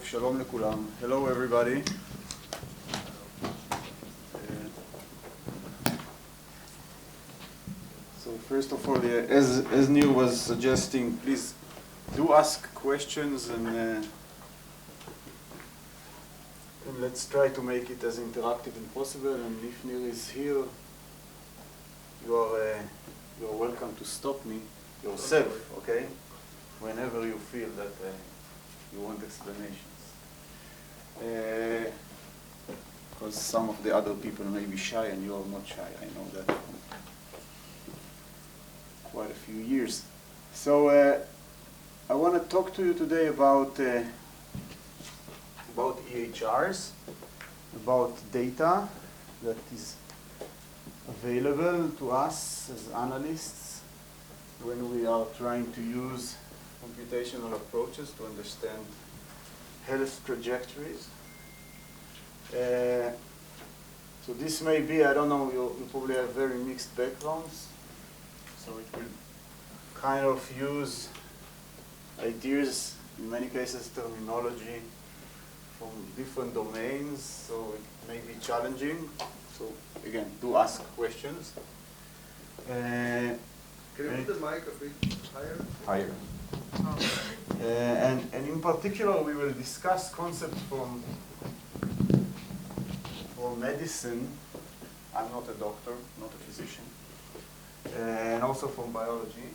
שלום לכולם. Hello everybody. So first of all, as Neil was suggesting, please do ask questions and let's try to make it as interactive as possible. And if Neil is here, you are welcome to stop me yourself, okay? Whenever you feel that you want explanations. Because some of the other people may be shy and you are not shy. I know that from quite a few years. So I want to talk to you today about EHRs, about data that is available to us as analysts when we are trying to use computational approaches to understand health trajectories. So this may be, I don't know, you probably have very mixed backgrounds, so it will kind of use ideas, in many cases terminology, from different domains, so it may be challenging. So again, do ask questions. Can you put the mic a bit higher? Higher. And in particular, we will discuss concepts from medicine. I'm not a doctor, not a physician. And also from biology.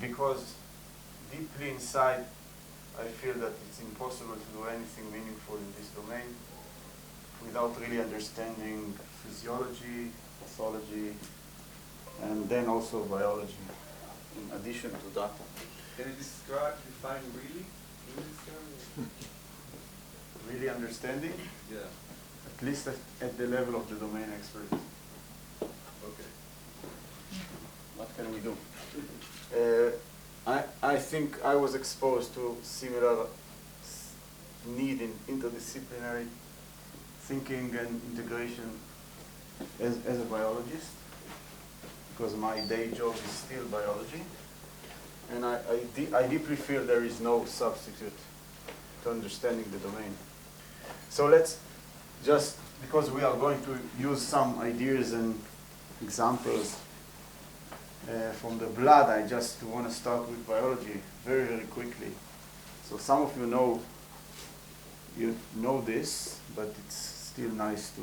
Because deeply inside, I feel that it's impossible to do anything meaningful in this domain without really understanding physiology, pathology, and then also biology, in addition to data. Can you define really in this term? Really understanding? Yeah. At least at the level of the domain expert. Okay. What can we do? I think I was exposed to similar need in interdisciplinary thinking and integration as a biologist, because my day job is still biology, and I deeply feel there is no substitute to understanding the domain. So let's just, because we are going to use some ideas and examples from the blood, I just want to start with biology very, very quickly. So some of you know this, but it's still nice to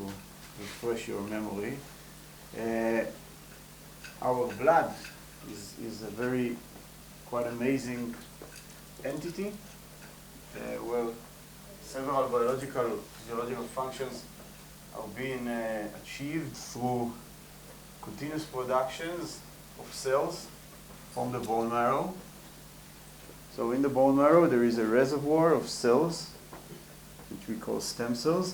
refresh your memory. Our blood is a very quite amazing entity where several physiological functions are being achieved through continuous productions of cells from the bone marrow. So in the bone marrow there is a reservoir of cells which we call stem cells.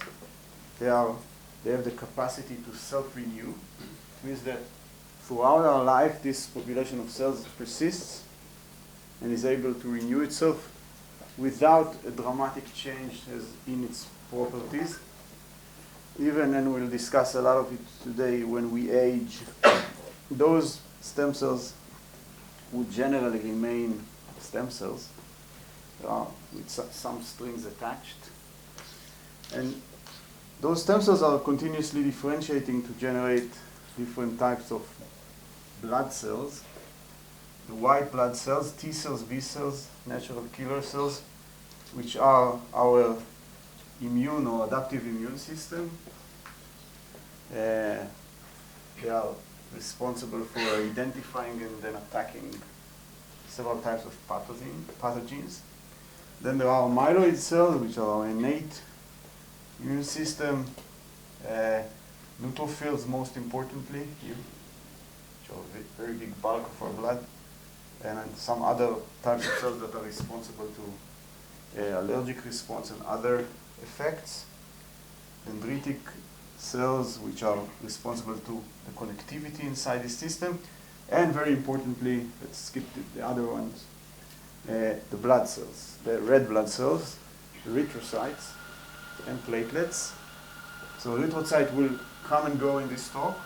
They have the capacity to self-renew. It means that throughout our life this population of cells persists and is able to renew itself without a dramatic change in its properties. Even, and we'll discuss a lot of it today, when we age, those stem cells would generally remain stem cells with some strings attached. And those stem cells are continuously differentiating to generate different types of blood cells. The white blood cells, T cells, B cells, natural killer cells, which are our immune or adaptive immune system. They are responsible for identifying and then attacking several types of pathogens. Then there are myeloid cells, which are our innate immune system. Neutrophils, most importantly, here, which are a very big bulk of our blood. And some other types of cells that are responsible to allergic response and other effects. Dendritic cells, which are responsible to the connectivity inside the system. And very importantly, let's skip the other ones, the blood cells, the red blood cells, erythrocytes, and platelets. So erythrocyte will come and go in this talk.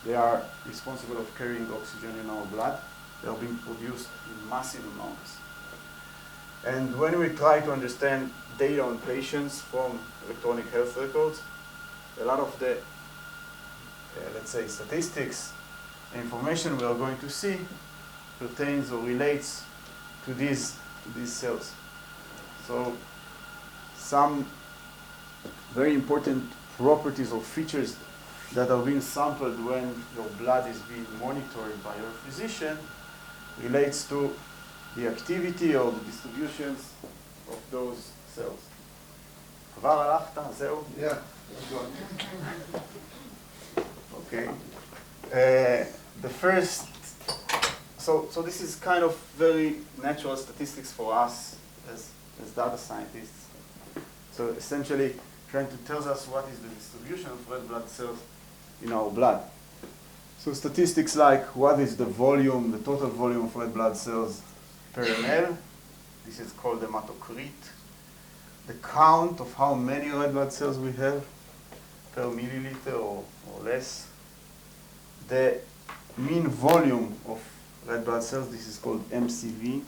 They are responsible of carrying oxygen in our blood. They are being produced in massive amounts. And when we try to understand data on patients from electronic health records, a lot of the, let's say, statistics, information we are going to see pertains or relates to these cells. So some very important properties or features that are being sampled when your blood is being monitored by your physician relates to the activity or the distributions of those cells. כבר הלכת? זהו? Yeah. Okay. The first, so this is kind of very natural statistics for us as data scientists. So essentially trying to tell us what is the distribution of red blood cells in our blood. So statistics like what is the volume, the total volume of red blood cells per ml. This is called the hematocrit. The count of how many red blood cells we have per milliliter or less. The mean volume of red blood cells, this is called MCV.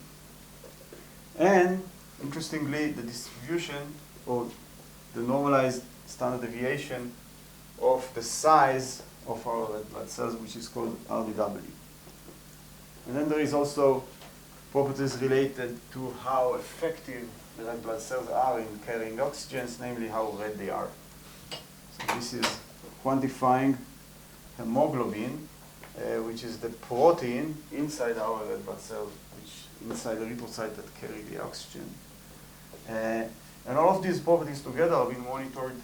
And interestingly, the distribution or the normalized standard deviation of the size of our red blood cells, which is called RDW. And then there is also properties related to how effective the red blood cells are in carrying oxygens, namely how red they are. So this is quantifying hemoglobin, which is the protein inside our red blood cells, which inside the erythrocyte that carry the oxygen. And all of these properties together are being monitored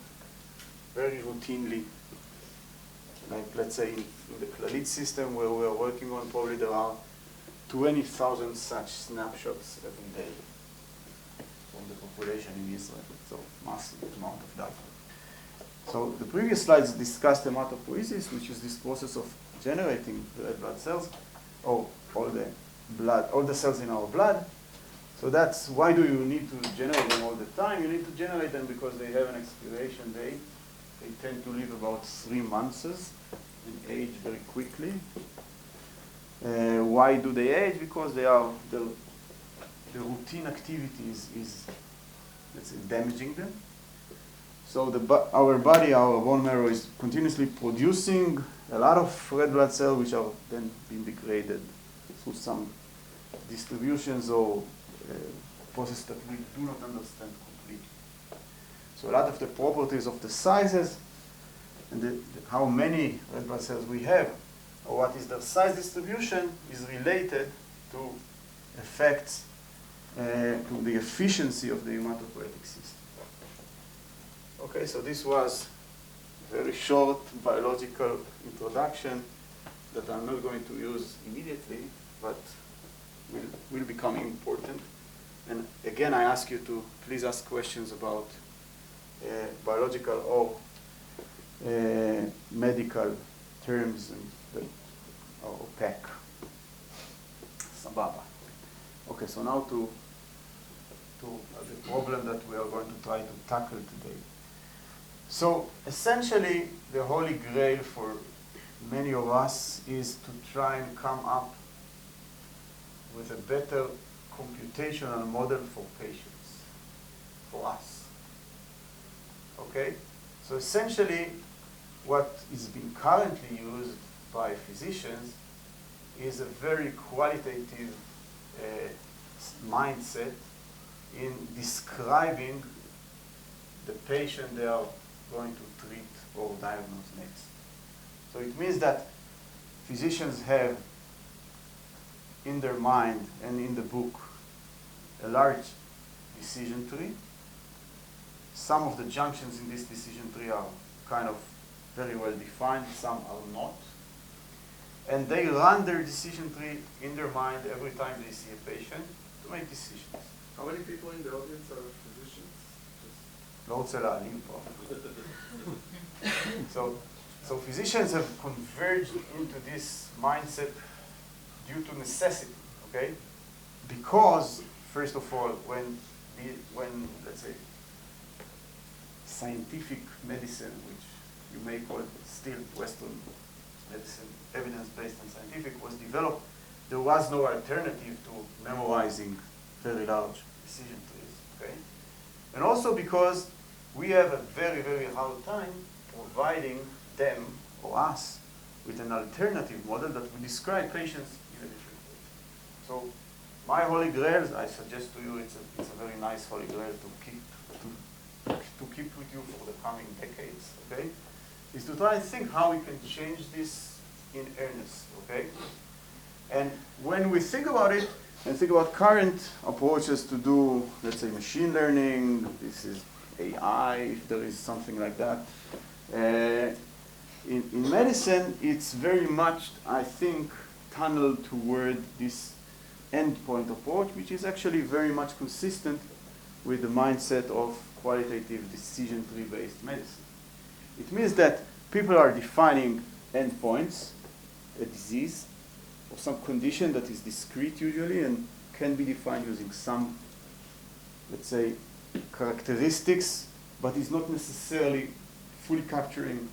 very routinely. Like, let's say, in the Clalit system where we're working on, probably there are 20,000 such snapshots every day from the population in Israel. So, massive amount of data. So, the previous slides discussed hematopoiesis, which is this process of generating the red blood cells, or all the cells in our blood. So that's why do you need to generate them all the time? You need to generate them because they have an expiration date. They tend to live about 3 months and age very quickly. Why do they age? Because they are the routine activity is let's say, damaging them. So our body, our bone marrow is continuously producing a lot of red blood cells which are then being degraded through some distributions or process that we do not understand completely. So a lot of the properties of the sizes and how many red blood cells we have, or what is their size distribution, is related to effects to the efficiency of the hematopoietic system. Okay, so this was a very short biological introduction that I'm not going to use immediately, but will become important. And again, I ask you to please ask questions about biological or medical terms or PEC. Sababa. Okay, so now to the problem that we are going to try to tackle today. So essentially, the holy grail for many of us is to try and come up with a better computational model for patients, for us. Okay? So essentially, what is being currently used by physicians is a very qualitative mindset in describing the patient they are going to treat or diagnose next. So it means that physicians have in their mind and in the book a large decision tree. Some of the junctions in this decision tree are kind of very well defined, some are not. And they run their decision tree in their mind every time they see a patient to make decisions. How many people in the audience are physicians? לא רוצה להעלים פה. So physicians have converged into this mindset due to necessity, okay? Because, first of all, when let's say, scientific medicine, which you may call still Western medicine, evidence-based and scientific, was developed, there was no alternative to memorizing very large decision trees, okay? And also because we have a very, very hard time providing them or us with an alternative model that will describe patients in a different way. So my holy grail, I suggest to you, it's a very nice holy grail to keep with you for the coming decades, okay? Is to try and think how we can change this in earnest, okay? And when we think about it, and think about current approaches to do, let's say, machine learning, this is AI, if there is something like that. In medicine, it's very much, I think, tunneled toward this endpoint approach, which is actually very much consistent with the mindset of qualitative decision tree-based medicine. It means that people are defining endpoints, a disease, or some condition that is discrete usually and can be defined using some, let's say, characteristics, but is not necessarily fully capturing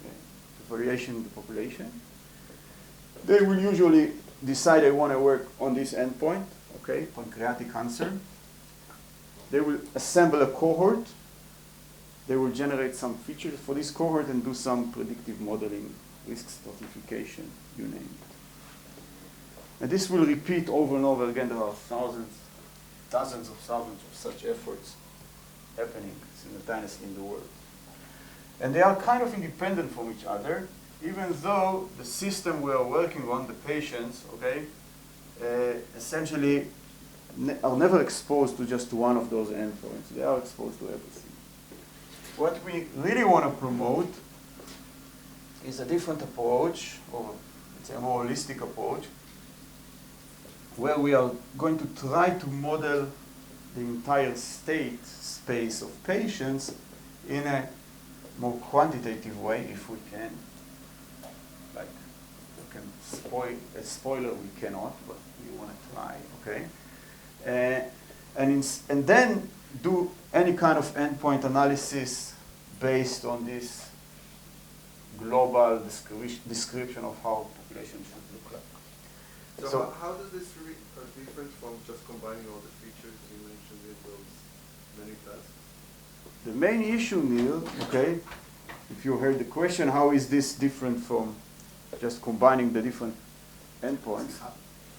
the variation in the population. They will usually decide they want to work on this endpoint, okay, pancreatic cancer. They will assemble a cohort. They will generate some features for this cohort and do some predictive modeling, risk stratification, you name it. And this will repeat over and over again. There are dozens of thousands of such efforts happening simultaneously in the world. And they are kind of independent from each other, even though the system we are working on, the patients, okay, essentially are never exposed to just one of those endpoints. They are exposed to everything. What we really want to promote is a different approach, or let's say a more holistic approach, where we are going to try to model the entire state space of patients in a more quantitative way, if we can. Like, we can spoiler we cannot, but we want to try, okay? And then do any kind of endpoint analysis based on this global description of how population should look like. So how does this different from just combining all the features you mentioned in those many tasks? The main issue, Neil, okay, if you heard the question, how is this different from just combining the different endpoints?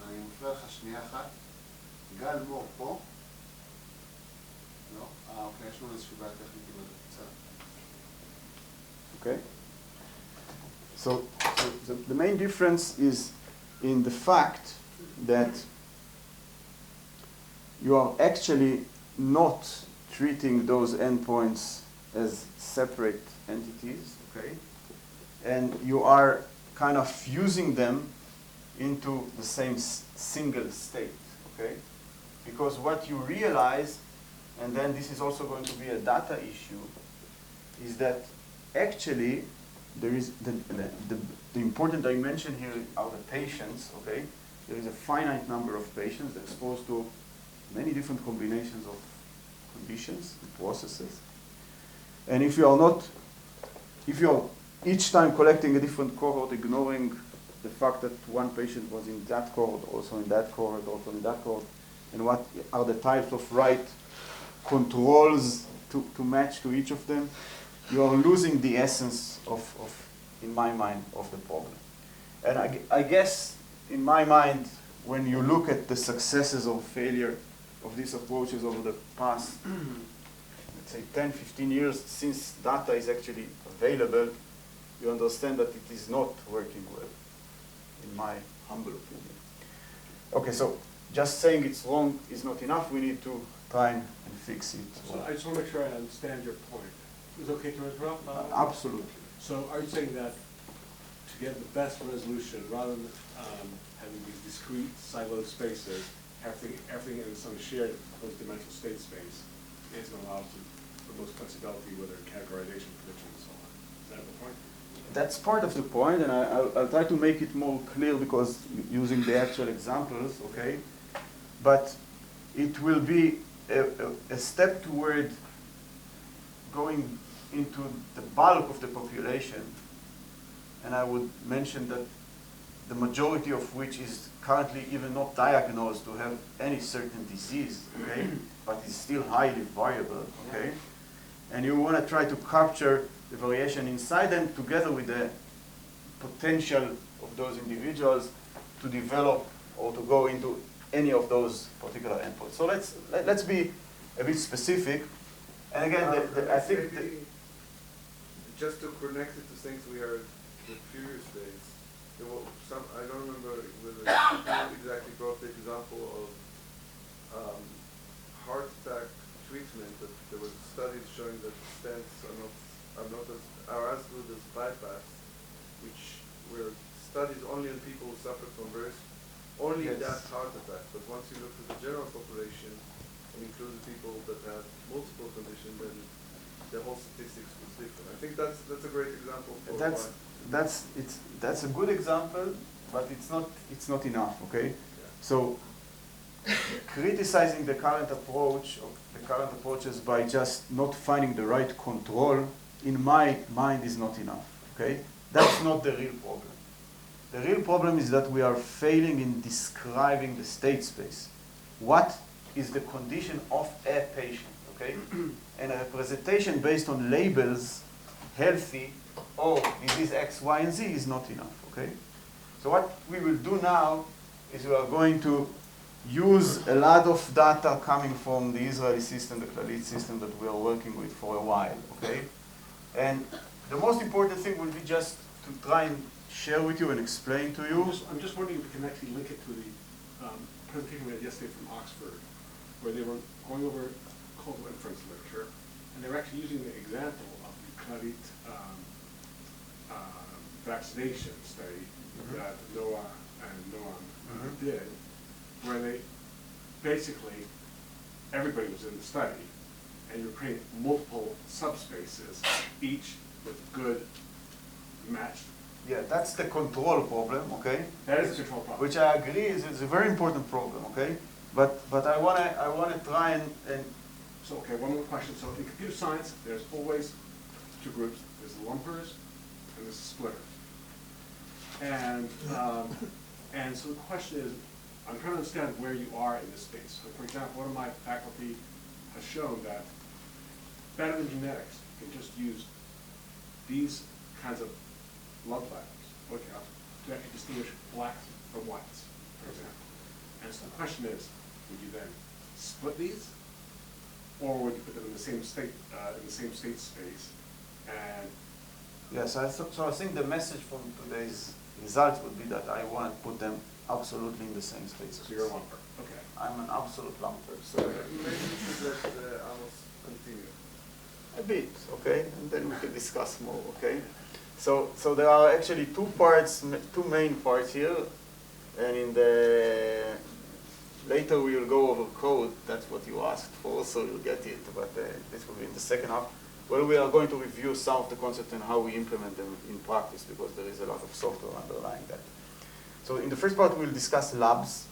אני מפריע לך שנייה אחת. גל מור פה. לא? אוקיי, יש לנו איזושהי בעיה טכנית עם זה. Okay. So the main difference is in the fact that you are actually not treating those endpoints as separate entities, okay? And you are kind of fusing them into the same single state, okay? Because what you realize, and then this is also going to be a data issue, is that actually there is the important dimension here are the patients, okay? There is a finite number of patients exposed to many different combinations of conditions and processes. And if you are each time collecting a different cohort, ignoring the fact that one patient was in that cohort, also in that cohort, also in that cohort, and what are the types of right controls to match to each of them, you are losing the essence of, in my mind, of the problem. And I guess, in my mind, when you look at the successes or failure of these approaches over the past, let's say 10, 15 years, since data is actually available, you understand that it is not working well, in my humble opinion. Okay, so just saying it's wrong is not enough. We need to try and fix it. So I just want to make sure I understand your point. Is it okay to interrupt? Absolutely. So are you saying that to get the best resolution, rather than having these discrete siloed spaces, everything in some shared post-dimensional state space is going to allow for the most flexibility, whether in categorization, prediction, and so on? Is that the point? That's part of the point, and I'll try to make it more clear because using the actual examples, okay? But it will be a step toward going into the bulk of the population, and I would mention that the majority of which is currently even not diagnosed to have any certain disease, okay? but is still highly variable, okay? And you want to try to capture the variation inside them together with the potential of those individuals to develop or to go into any of those particular endpoints. So let's be a bit specific. And again, I think maybe just to connect it to things we heard the previous days, there were some, I don't remember whether you exactly brought the example of heart attack treatment, that there were studies showing that stents are as good as bypass, which were studies only on people who suffered from only Yes. that heart attack. But once you look at the general population and include the people that have multiple conditions, then the whole statistics was different. I think that's a great example for that's a good example, but it's not enough, okay? Yeah. So criticizing the current approach or the current approaches by just not finding the right control, in my mind, is not enough, okay? That's not the real problem. The real problem is that we are failing in describing the state space. What is the condition of a patient, okay? And a representation based on labels, healthy, or disease X, Y, and Z is not enough, okay? So what we will do now is we are going to use a lot of data coming from the Israeli system, the Clalit system that we are working with for a while, okay? And the most important thing will be just to try and share with you and explain to you. I'm just wondering if we can actually link it to the presentation we had yesterday from Oxford, where they were going over causal inference literature, and they were actually using the example of the Clalit vaccination study that Noah and Noam did, where they basically, everybody was in the study, and you were creating multiple subspaces, each with good matched. Yeah, that's the control problem, okay? That is a control problem. Which I agree is a very important problem, okay? But I wanna try and So, okay, one more question. So in computer science, there's always two groups. There's the lumpers and there's the splitters. And so the question is, I'm trying to understand where you are in this space. So for example, one of my faculty has shown that better than genetics, you can just use these kinds of love letters, to actually distinguish blacks from whites, for example. And so the question is, would you then split these, or would you put them in the same state space? And yes, so I think the message from today's results would be that I want to put them absolutely in the same space. so you're a lumper. Okay. I'm an absolute lumper, so Maybe we should let Amos continue. a bit, okay, and then we can discuss more, okay. So there are actually two main parts here, and in the later we will go over code. That's what you asked for, so you'll get it. But this will be in the second half, where we are going to review some of the concepts and how we implement them in practice, because there is a lot of software underlying that. So in the first part, we'll discuss labs.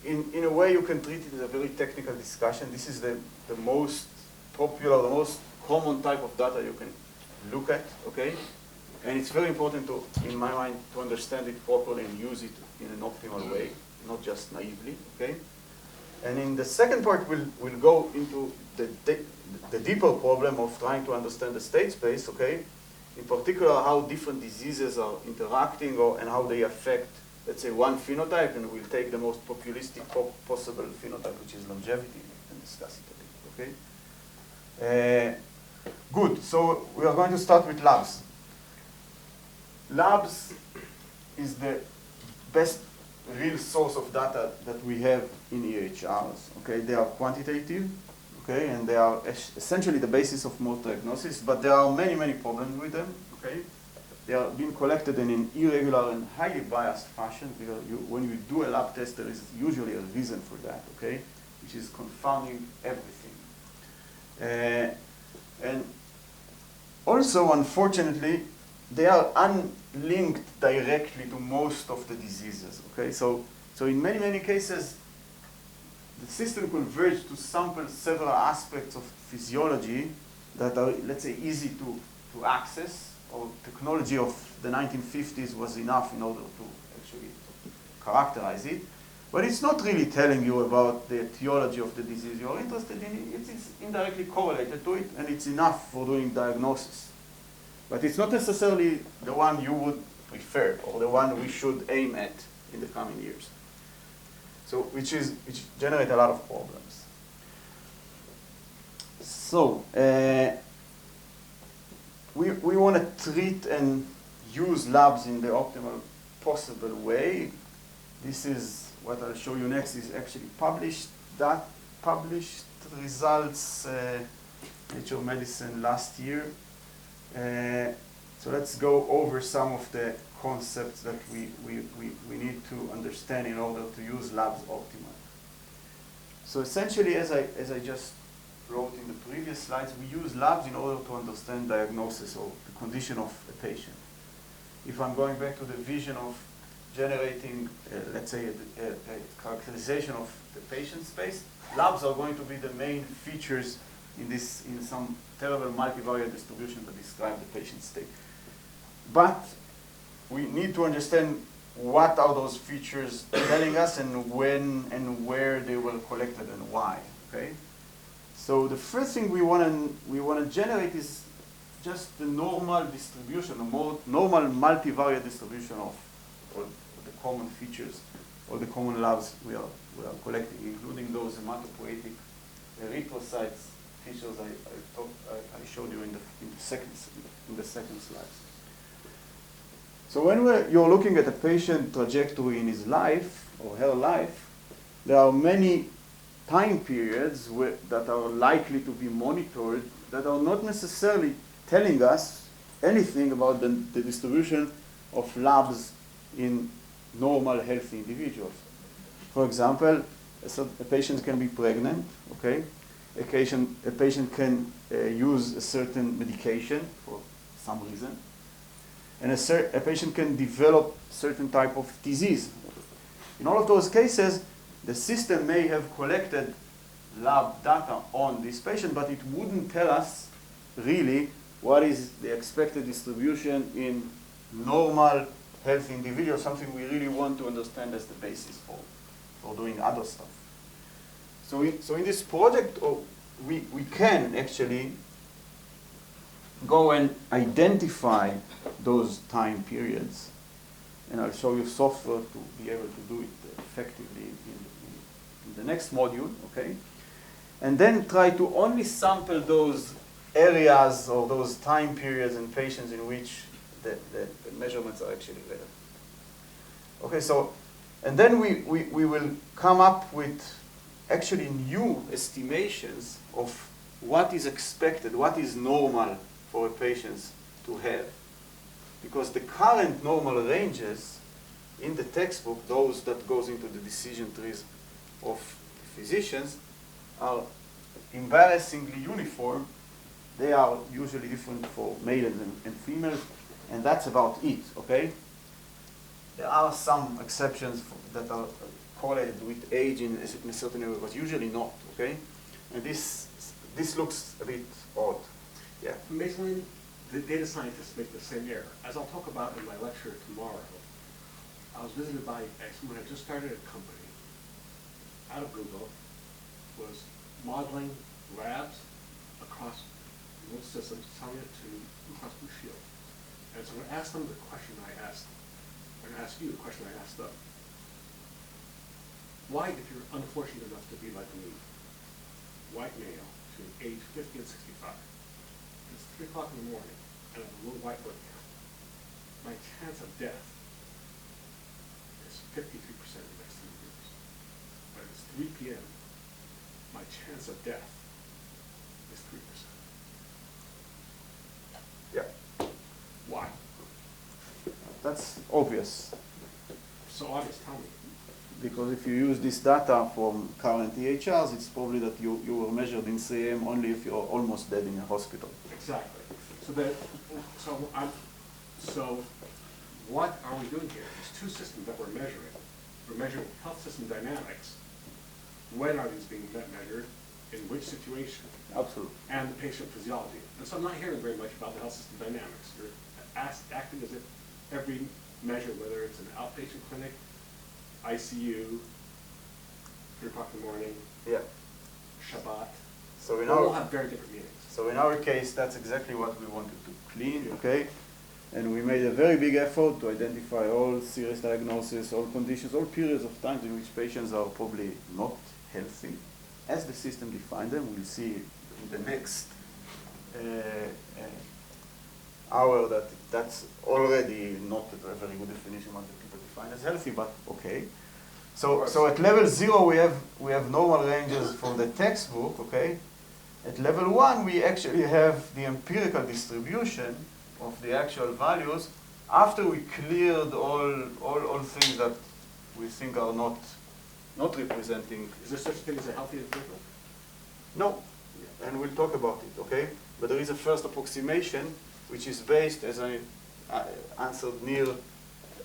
In a way, you can treat it as a very technical discussion. This is the most popular, the most common type of data you can look at, okay? And it's very important to, in my mind, to understand it properly and use it in an optimal way, not just naively, okay? And in the second part, we'll go into the deeper problem of trying to understand the state space, okay? In particular, how different diseases are interacting and how they affect, let's say, one phenotype, and we'll take the most populistic possible phenotype, which is longevity, and discuss it a bit, okay? Good, so we are going to start with labs. Labs is the best real source of data that we have in EHRs, okay? They are quantitative, okay, and they are essentially the basis of most diagnosis, but there are many, many problems with them, okay? They are being collected in an irregular and highly biased fashion, because when you do a lab test, there is usually a reason for that, okay? Which is confounding everything. And also, unfortunately, they are unlinked directly to most of the diseases, okay? So in many, many cases, the system converges to sample several aspects of physiology that are, let's say, easy to access, or technology of the 1950s was enough in order to actually characterize it. But it's not really telling you about the etiology of the disease you're interested in. It's indirectly correlated to it, and it's enough for doing diagnosis. But it's not necessarily the one you would prefer or the one we should aim at in the coming years. So, which generate a lot of problems. So, we want to treat and use labs in the optimal possible way. This is what I'll show you next is actually published results, Nature Medicine last year. So let's go over some of the concepts that we need to understand in order to use labs optimally. So essentially, as I just wrote in the previous slides, we use labs in order to understand diagnosis or the condition of a patient. If I'm going back to the vision of generating, let's say, a characterization of the patient space, labs are going to be the main features in some terrible multivariate distribution that describe the patient state. But we need to understand what are those features telling us and when and where they were collected and why. Okay. So the first thing we want to generate is just the normal distribution, a more normal multivariate distribution of all the common features, all the common labs we are collecting, including those hematopoietic erythrocytes features I showed you in the second slides. So when you're looking at a patient trajectory in his life or her life, there are many time periods that are likely to be monitored that are not necessarily telling us anything about the distribution of labs in normal healthy individuals. For example, a patient can be pregnant, okay? A patient can use a certain medication for some reason, and a patient can develop certain type of disease. In all of those cases, the system may have collected lab data on this patient, but it wouldn't tell us really what is the expected distribution in normal healthy individuals, something we really want to understand as the basis for doing other stuff. So in this project, we can actually go and identify those time periods, and I'll show you software to be able to do it effectively in the next module, okay? And then try to only sample those areas or those time periods in patients in which the measurements are actually relevant. Okay, so, and then we will come up with actually new estimations of what is expected, what is normal for a patient to have. Because the current normal ranges in the textbook, those that goes into the decision trees of physicians, are embarrassingly uniform. They are usually different for males and females, and that's about it, okay? There are some exceptions that are correlated with age in a certain area, but usually not, okay? And this looks a bit odd. Yeah. Basically, the data scientists make the same error. As I'll talk about in my lecture tomorrow, I was visited by someone who had just started a company out of Google, was modeling labs across most systems, selling it to across Blue Shield. And so I'm going to ask them the question I asked. I'm going to ask you the question I asked them. Why, if you're unfortunate enough to be like me, white male, between age 50 and 65, and it's 3 o'clock in the morning, and I have a little white blood count, my chance of death is 53% in the next 3 years. When it's 3 p.m., my chance of death is 3%. Yeah. Why? That's obvious. So obvious, tell me. Because if you use this data from current EHRs, it's probably that you were measured in 3 a.m. only if you're almost dead in a hospital. Exactly. So what are we doing here? There's 2 systems that we're measuring. We're measuring health system dynamics. When are these being measured? In which situation? Absolutely. And the patient physiology. And so I'm not hearing very much about the health system dynamics. You're acting as if every measure, whether it's an outpatient clinic, ICU, 3 o'clock in the morning, Yeah. Shabbat. So They all have very different meanings. So in our case, that's exactly what we wanted to clean, okay? And we made a very big effort to identify all serious diagnoses, all conditions, all periods of time in which patients are probably not healthy. As the system defined them, we'll see in the next hour that that's already not a very good definition what the people define as healthy, but okay. So at level 0 we have normal ranges from the textbook, okay? At level 1 we actually have the empirical distribution of the actual values after we cleared all things that we think are not representing. Is there such a thing as a healthy improvement? No, and we'll talk about it, okay? But there is a first approximation which is based, as I answered Neil,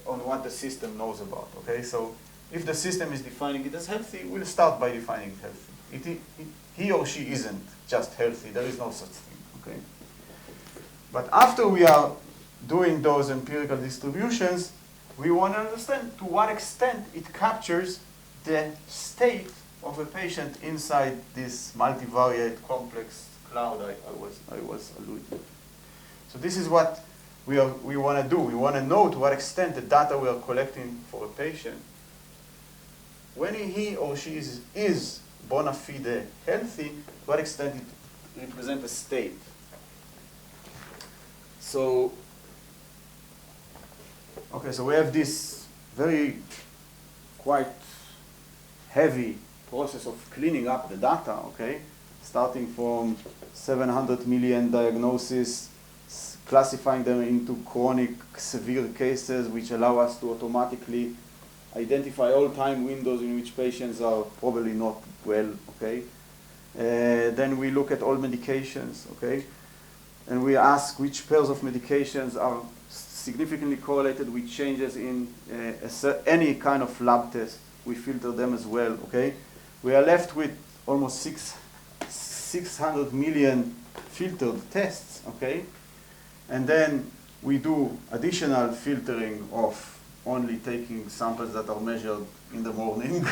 on what the system knows about, okay? So if the system is defining it as healthy, we'll start by defining it healthy. He or she isn't just healthy, there is no such thing, okay? But after we are doing those empirical distributions, we want to understand to what extent it captures the state of a patient inside this multivariate complex cloud I was alluding to. So this is what we want to do. We want to know to what extent the data we are collecting for a patient, when he or she is bona fide healthy, to what extent it represents a state. So, okay, so we have this very quite heavy process of cleaning up the data, okay? Starting from 700 million diagnoses, classifying them into chronic severe cases, which allow us to automatically identify all time windows in which patients are probably not well, okay? Then we look at all medications, okay? And we ask which pairs of medications are significantly correlated with changes in any kind of lab test. We filter them as well, okay? We are left with almost 600 million filtered tests, okay? And then we do additional filtering of only taking samples that are measured in the morning.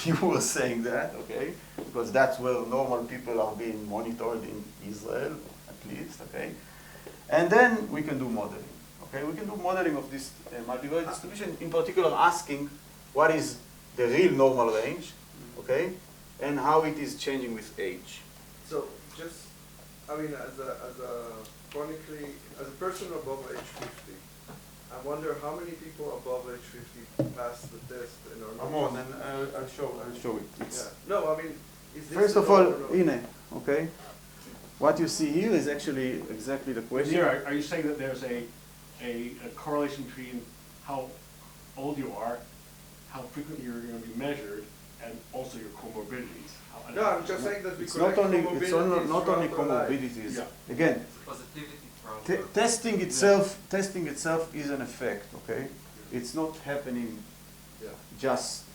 You were saying that, okay? Because that's where normal people are being monitored in Israel, at least, okay? And then we can do modeling, okay? We can do modeling of this multivariate distribution, in particular asking what is the real normal range, okay? And how it is changing with age. So just, I mean, as a person above age 50, I wonder how many people above age 50 pass the test and are not. Come on, and I'll show it. Yeah. No, I mean, is this First of all, okay? What you see here is actually exactly the question. Here, are you saying that there's a correlation between how old you are, how frequently you're going to be measured, and also your comorbidities? No, I'm just saying that we It's not only throughout comorbidities. Yeah. Again, testing itself is an effect. Okay, it's not happening just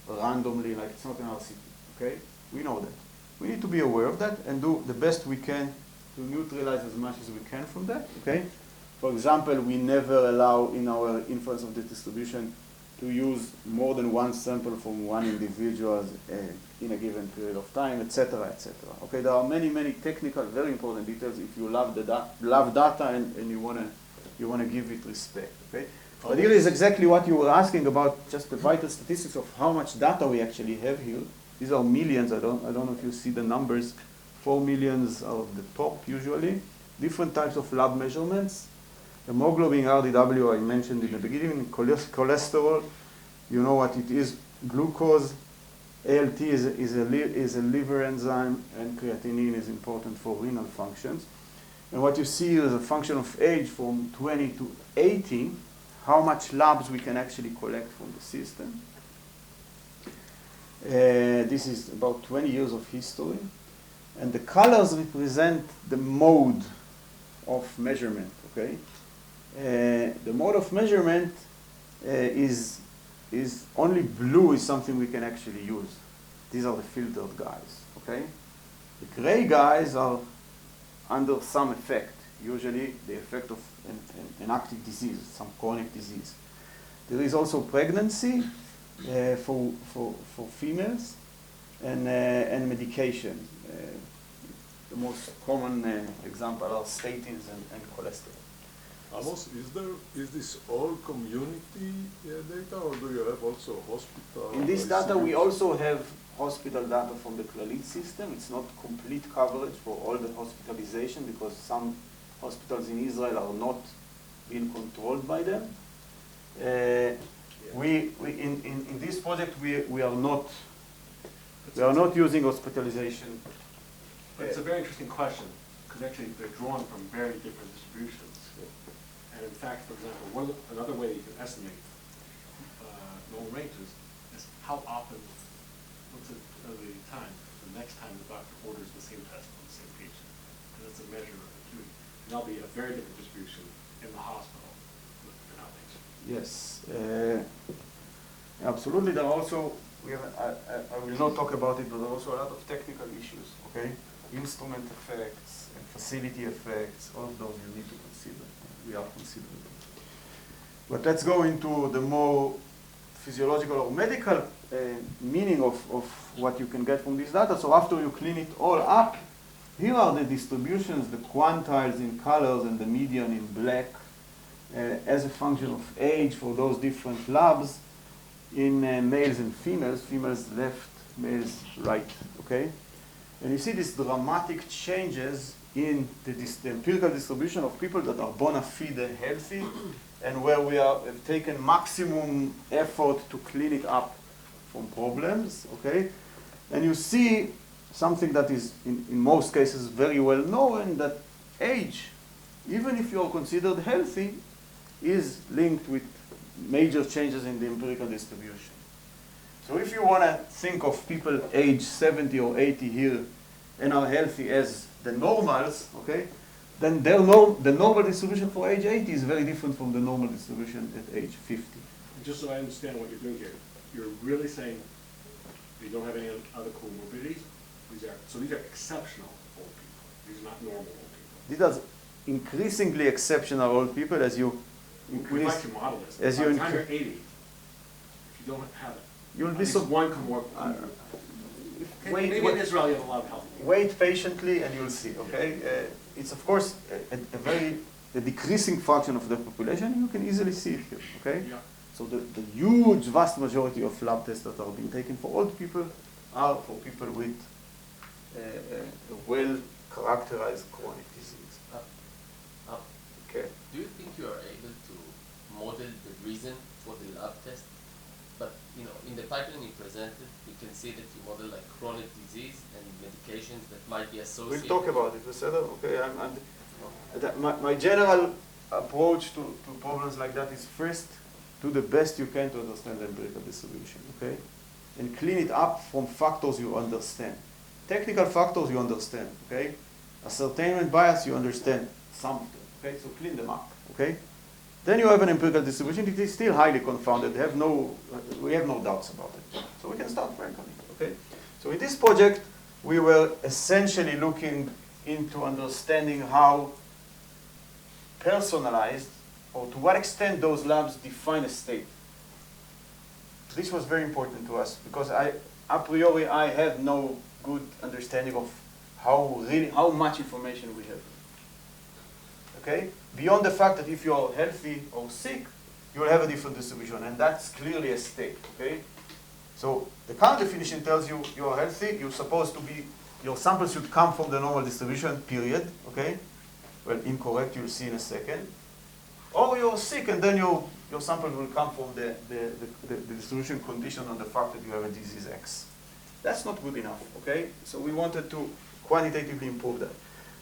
randomly, like it's not an RCT. Okay, we know that. We need to be aware of that and do the best we can to neutralize as much as we can from that. Okay. For example, we never allow in our inference of the distribution to use more than one sample from one individual in a given period of time, etc., etc. Okay, there are many, many technical, very important details if you love data and you wanna give it respect. Okay, but here is exactly what you were asking about, just the vital statistics of how much data we actually have here. These are millions. I don't know if you see the numbers. 4 millions are at the top usually. Different types of lab measurements. Hemoglobin, RDW, I mentioned in the beginning. Cholesterol, you know what it is. Glucose, ALT is a liver enzyme, and creatinine is important for renal functions. And what you see is a function of age from 20 to 80, how much labs we can actually collect from the system. This is about 20 years of history. And the colors represent the mode of measurement, okay? The mode of measurement is only blue is something we can actually use. These are the filtered guys, okay? The gray guys are under some effect, usually the effect of an active disease, some chronic disease. There is also pregnancy, for females, and medication. The most common example are statins and cholesterol. Amos, is this all community data, or do you have also hospital? In this data, we also have hospital data from the Clalit system. It's not complete coverage for all the hospitalization because some hospitals in Israel are not being controlled by them. In this project, we are not using hospitalization. It's a very interesting question because actually they're drawn from very different distributions. And in fact, for example, another way you can estimate normal ranges is how often, what's the time, the next time the doctor orders the same test on the same patient. And that's a measure of acuity. And that'll be a very different distribution in the hospital than outpatient. Yes, absolutely. There are also, I will not talk about it, but there are also a lot of technical issues, okay? Instrument effects and facility effects, all of those you need to consider. We are considering them. But let's go into the more physiological or medical meaning of what you can get from this data. So after you clean it all up, here are the distributions, the quantiles in colors and the median in black as a function of age for those different labs in males and females, females left, males right, okay? And you see these dramatic changes in the empirical distribution of people that are bona fide healthy and where we have taken maximum effort to clean it up from problems, okay? And you see something that is, in most cases, very well known, that age, even if you are considered healthy, is linked with major changes in the empirical distribution. So if you want to think of people age 70 or 80 here and are healthy as the normals, okay, then the normal distribution for age 80 is very different from the normal distribution at age 50. And just so I understand what you're doing here, you're really saying you don't have any other comorbidities? These are exceptional old people. These are not normal old people. These are increasingly exceptional old people as you increase. We'd like to model this. As By you the time you're 80, if you don't have it, you'll at be least so one comorbidity. Maybe in Israel you have a lot of health. Wait patiently and you'll see, okay? It's of course a decreasing fraction of the population. You can easily see it here, okay? Yeah. So the huge, vast majority of lab tests that are being taken for old people are for people with a well-characterized chronic disease. Okay. Do you think you are able to model the reason for the lab test? But in the pipeline you presented, you can see that you model like chronic disease and medications that might be associated. We'll talk about it. Okay. My general approach to problems like that is first do the best you can to understand the empirical distribution. Okay, and clean it up from factors you understand. Technical factors you understand. Okay, ascertainment bias you understand some of them. Okay, so clean them up. Okay. Then you have an empirical distribution. It is still highly confounded. We have no doubts about it. So we can start working on it. Okay. So in this project, we were essentially looking into understanding how personalized, or to what extent those labs define a state. This was very important to us because a priori I had no good understanding of how much information we have. Okay? Beyond the fact that if you are healthy or sick, you will have a different distribution, and that's clearly a state. Okay? So the current definition tells you you are healthy, you're supposed to be, your sample should come from the normal distribution, period. Okay? Well, incorrect, you'll see in a second. Or you're sick, and then your sample will come from the distribution conditioned on the fact that you have a disease X. That's not good enough, okay? So we wanted to quantitatively improve that.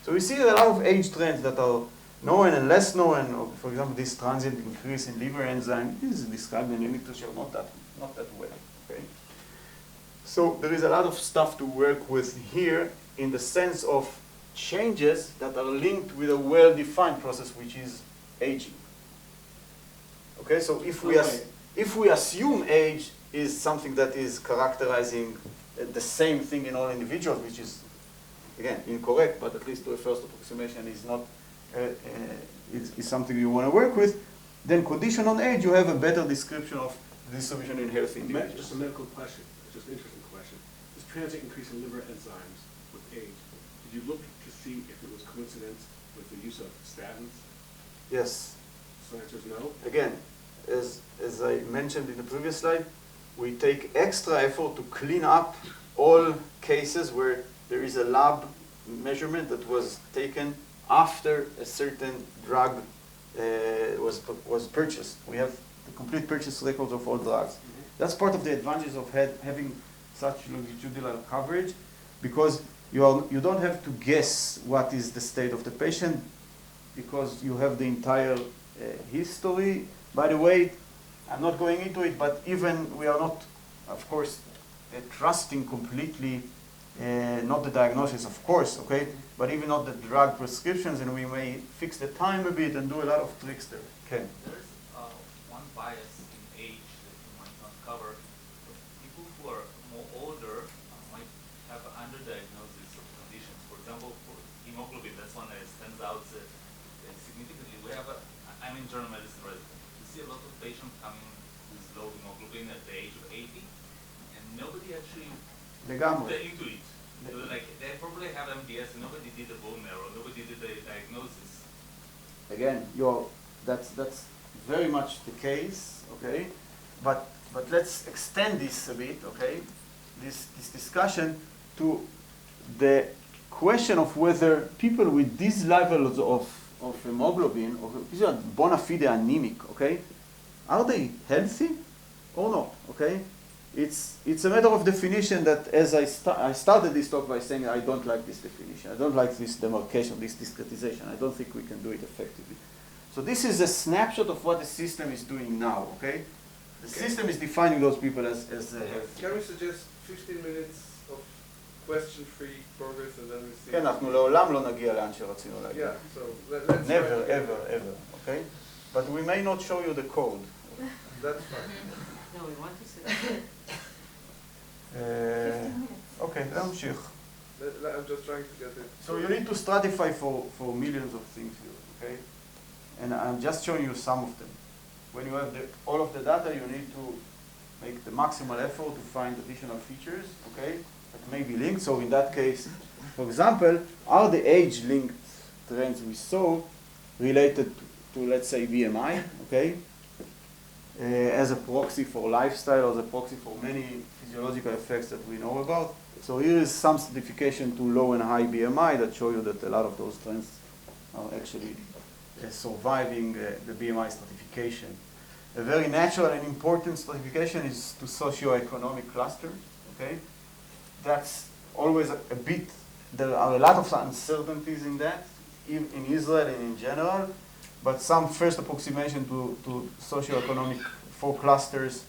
So we see a lot of age trends that are known and less known. Or for example, this transient increase in liver enzyme is described in the literature not that well, okay? So there is a lot of stuff to work with here in the sense of changes that are linked with a well-defined process, which is aging. Okay, so if we assume age is something that is characterizing the same thing in all individuals, which is again incorrect, but at least to a first approximation is not is something you want to work with, then condition on age you have a better description of distribution in healthy individuals. Just a medical question, just an interesting question. This transient increase in liver enzymes with age, did you look to see if it was coincident with the use of statins? Yes. So the answer is no? Again, as I mentioned in the previous slide, we take extra effort to clean up all cases where there is a lab measurement that was taken after a certain drug was purchased. We have the complete purchase records of all drugs. Mm-hmm. That's part of the advantages of having such longitudinal coverage, because you don't have to guess what is the state of the patient, because you have the entire history. By the way, I'm not going into it, but even we are not, of course, trusting completely, not the diagnosis, of course, okay, but even not the drug prescriptions, and we may fix the time a bit and do a lot of tricks there. Okay. There's one bias in age that you might not cover. People who are more older might have underdiagnosis of conditions. For example, for hemoglobin, that's one that stands out significantly. I'm in internal medicine resident. We see a lot of patients coming with low hemoglobin at the age of 80, and nobody actually looked into it. So they probably have MDS, and nobody did a bone marrow, nobody did a diagnosis. Again, that's very much the case, okay? But let's extend this a bit, okay? This discussion to the question of whether people with these levels of hemoglobin, or these are bona fide anemic, okay? Are they healthy or not, okay? It's a matter of definition that, as I started this talk by saying I don't like this definition. I don't like this demarcation, this discretization. I don't think we can do it effectively. So this is a snapshot of what the system is doing now, okay? The system is defining those people as healthy. Can we suggest 15 minutes of question-free progress and then we see... כן, אנחנו לעולם לא נגיע לאן שרצינו להגיע. Yeah, so let's Never, ever, okay? But we may not show you the code. That's fine. No, we want to see that. Okay, להמשיך. I'm just trying to get it. So you need to stratify for millions of things here, okay? And I'm just showing you some of them. When you have all of the data, you need to make the maximal effort to find additional features, okay, that may be linked. So in that case, for example, are the age-linked trends we saw related to, let's say, BMI, okay, as a proxy for lifestyle or as a proxy for many physiological effects that we know about. So here is some stratification to low and high BMI that show you that a lot of those trends are actually surviving the BMI stratification. A very natural and important stratification is to socioeconomic clusters, okay? That's always a bit, there are a lot of uncertainties in that, in Israel and in general, but some first approximation to socioeconomic 4 clusters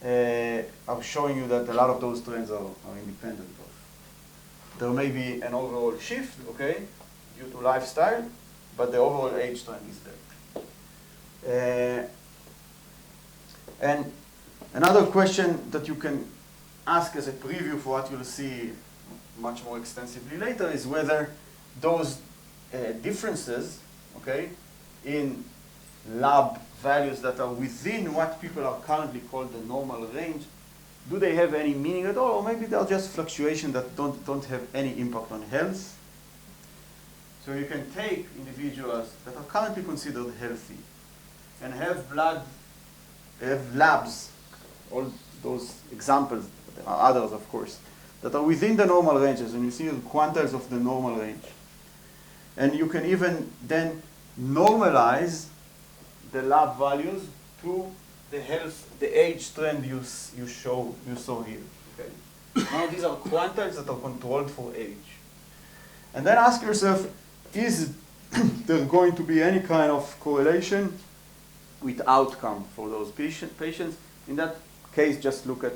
are showing you that a lot of those trends are independent of. There may be an overall shift, okay, due to lifestyle, but the overall age trend is there. And another question that you can ask as a preview for what you'll see much more extensively later is whether those differences, okay, in lab values that are within what people are currently called the normal range, do they have any meaning at all, or maybe they're just fluctuations that don't have any impact on health? So you can take individuals that are currently considered healthy and have labs, all those examples, there are others of course, that are within the normal ranges, and you see the quantiles of the normal range. And you can even then normalize the lab values to the age trend you saw here. Okay? Now these are quantiles that are controlled for age. And then ask yourself, is there going to be any kind of correlation with outcome for those patients? In that case, just look at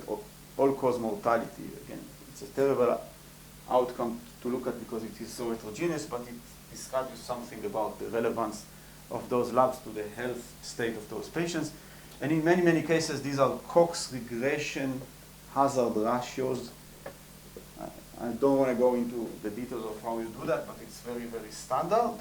all-cause mortality. Again, it's a terrible outcome to look at because it is so heterogeneous, but it describes something about the relevance of those labs to the health state of those patients. And in many, many cases, these are Cox regression hazard ratios. I don't want to go into the details of how you do that, but it's very, very standard.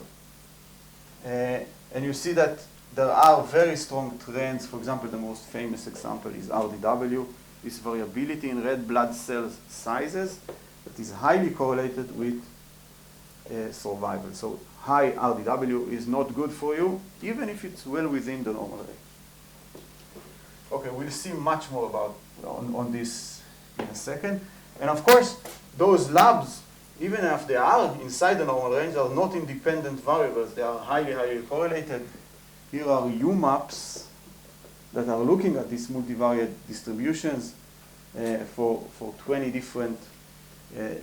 And you see that there are very strong trends. For example, the most famous example is RDW, this variability in red blood cell sizes that is highly correlated with survival. So high RDW is not good for you, even if it's well within the normal range. Okay, we'll see much more about on this in a second. And of course, those labs, even if they are inside the normal range, are not independent variables. They are highly, highly correlated. Here are UMAPs that are looking at these multivariate distributions for 20 different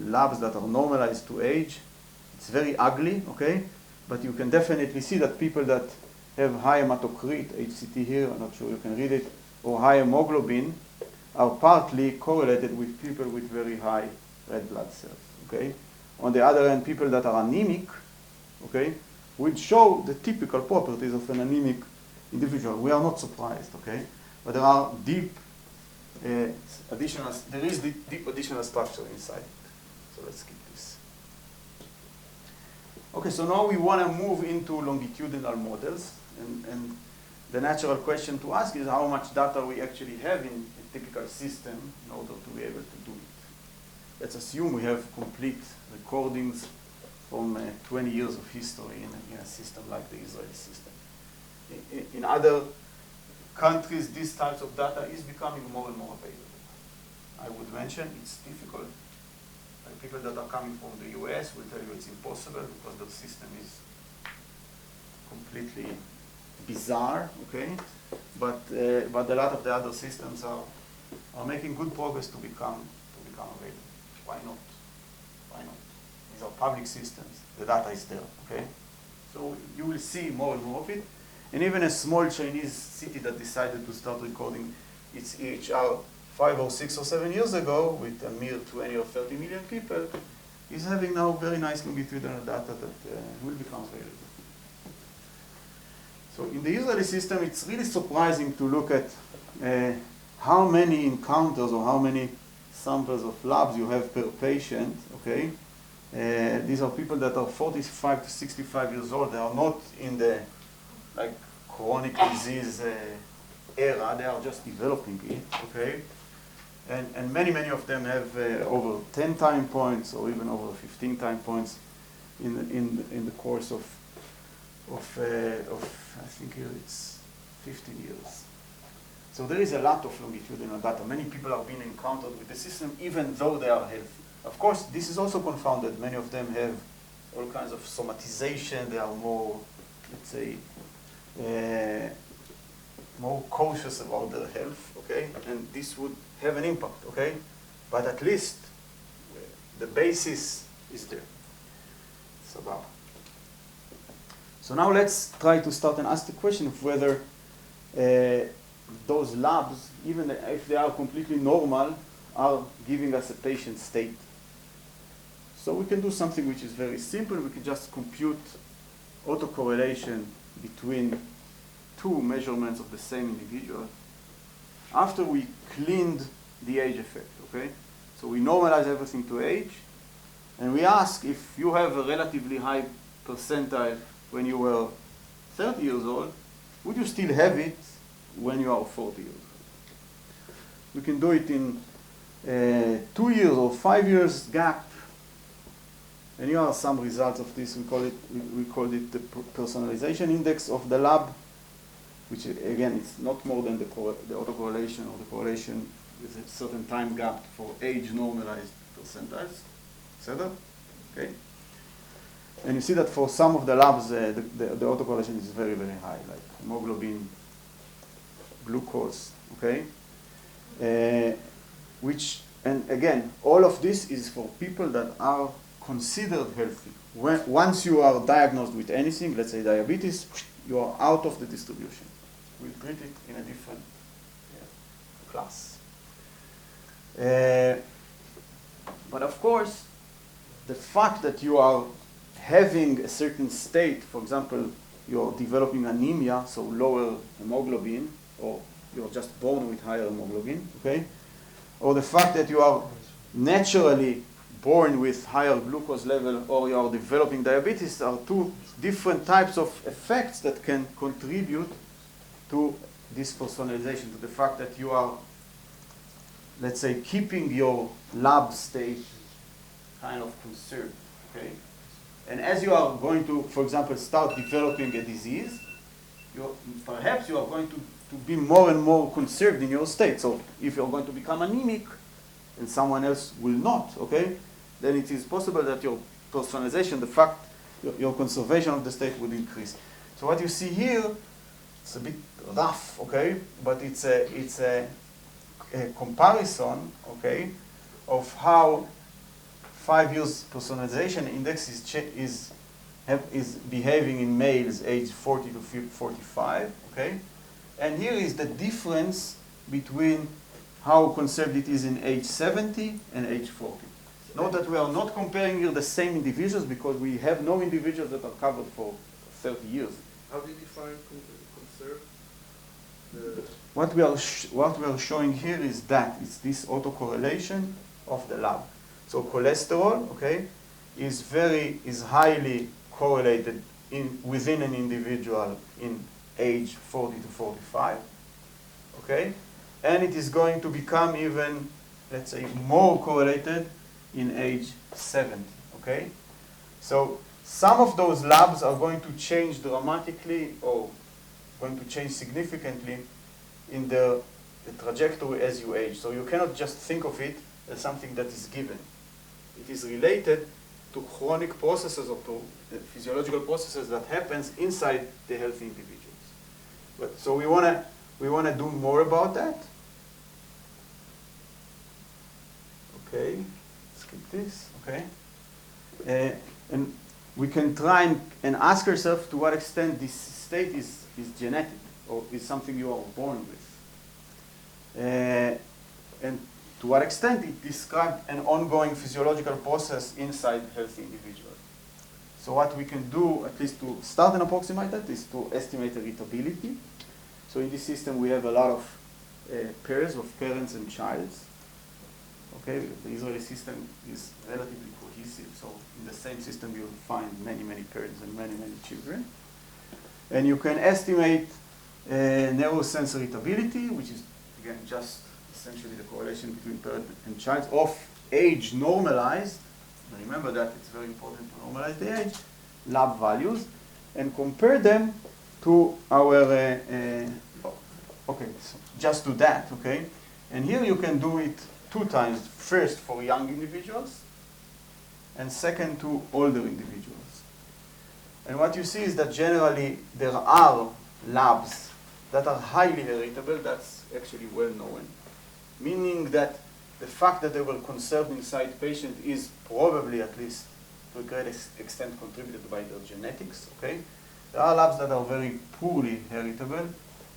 labs that are normalized to age. It's very ugly, okay? But you can definitely see that people that have high hematocrit, HCT here, I'm not sure you can read it, or high hemoglobin are partly correlated with people with very high red blood cells, okay? On the other hand, people that are anemic, okay, will show the typical properties of an anemic individual. We are not surprised, okay? But there are deep additional structure inside. So let's keep this. Okay, so now we want to move into longitudinal models. And the natural question to ask is how much data we actually have in a typical system in order to be able to do it. Let's assume we have complete recordings from 20 years of history in a system like the Israeli system. In other countries, these types of data is becoming more and more available. I would mention it's difficult. People that are coming from the US will tell you it's impossible because the system is completely bizarre, okay? But a lot of the other systems are making good progress to become available. Why not? Why not? These are public systems. The data is there, okay? So you will see more and more of it. And even a small Chinese city that decided to start recording its EHR 5 or 6 or 7 years ago with a mere 20 or 30 million people is having now very nice longitudinal data that will become available. So in the Israeli system, it's really surprising to look at how many encounters or how many samples of labs you have per patient, okay? These are people that are 45 to 65 years old. They are not in the chronic disease era. They are just developing it, okay? And many of them have over 10 time points or even over 15 time points in the course of I think here it's 15 years. So there is a lot of longitudinal data. Many people have been encountered with the system even though they are healthy. Of course, this is also confounded. Many of them have all kinds of somatization. They are more, let's say, more cautious about their health, okay? And this would have an impact, okay? But at least the basis is there. So now let's try to start and ask the question of whether those labs, even if they are completely normal, are giving us a patient state. So we can do something which is very simple. We can just compute autocorrelation between two measurements of the same individual after we cleaned the age effect, okay? So we normalize everything to age, and we ask if you have a relatively high percentile when you were 30 years old, would you still have it when you are 40 years old? We can do it in 2 years or 5 years gap. And here are some results of this. We call it the personalization index of the lab, which again, it's not more than the autocorrelation or the correlation with a certain time gap for age normalized percentiles, etc. Okay. And you see that for some of the labs, the autocorrelation is very, very high, like hemoglobin, glucose, okay? And again, all of this is for people that are considered healthy. Once you are diagnosed with anything, let's say diabetes, you are out of the distribution. We treat it in a different class. But of course, the fact that you are having a certain state, for example, you're developing anemia, so lower hemoglobin, or you're just born with higher hemoglobin, okay? Or the fact that you are naturally born with higher glucose level or you are developing diabetes are two different types of effects that can contribute to this personalization, to the fact that you are, let's say, keeping your lab state kind of conserved, okay? And as you are going to, for example, start developing a disease, perhaps you are going to be more and more conserved in your state. So if you're going to become anemic and someone else will not, okay, then it is possible that your personalization, the fact, your conservation of the state would increase. So what you see here, it's a bit rough, okay, but it's a comparison, okay, of how 5 years personalization index is behaving in males aged 40 to 45, okay? And here is the difference between how conserved it is in age 70 and age 40. Note that we are not comparing here the same individuals because we have no individuals that are covered for 30 years. How do you define conserved? What we are showing here is that it's this autocorrelation of the lab. So cholesterol, okay, is highly correlated within an individual in age 40 to 45, okay, and it is going to become even, let's say, more correlated in age 70, okay. So some of those labs are going to change dramatically or going to change significantly in the trajectory as you age. So you cannot just think of it as something that is given. It is related to chronic processes or to physiological processes that happens inside the healthy individuals. But so we wanna do more about that. Okay, skip this. Okay, and we can try and ask ourselves to what extent this state is genetic or is something you are born with, and to what extent it describes an ongoing physiological process inside healthy individuals. So what we can do, at least to start and approximate that, is to estimate heritability. So in this system we have a lot of pairs of parents and childs. Okay, the Israeli system is relatively cohesive, so in the same system you'll find many, many parents and many, many children. And you can estimate neurosense heritability, which is, again, just essentially the correlation between parent and child of age normalized. Remember that it's very important to normalize the age, lab values, and compare them to our, okay, so just do that, okay? And here you can do it 2 times, first for young individuals, and second to older individuals. And what you see is that generally there are labs that are highly heritable. That's actually well known, meaning that the fact that they were conserved inside patient is probably, at least to a great extent, contributed by their genetics, okay? There are labs that are very poorly heritable,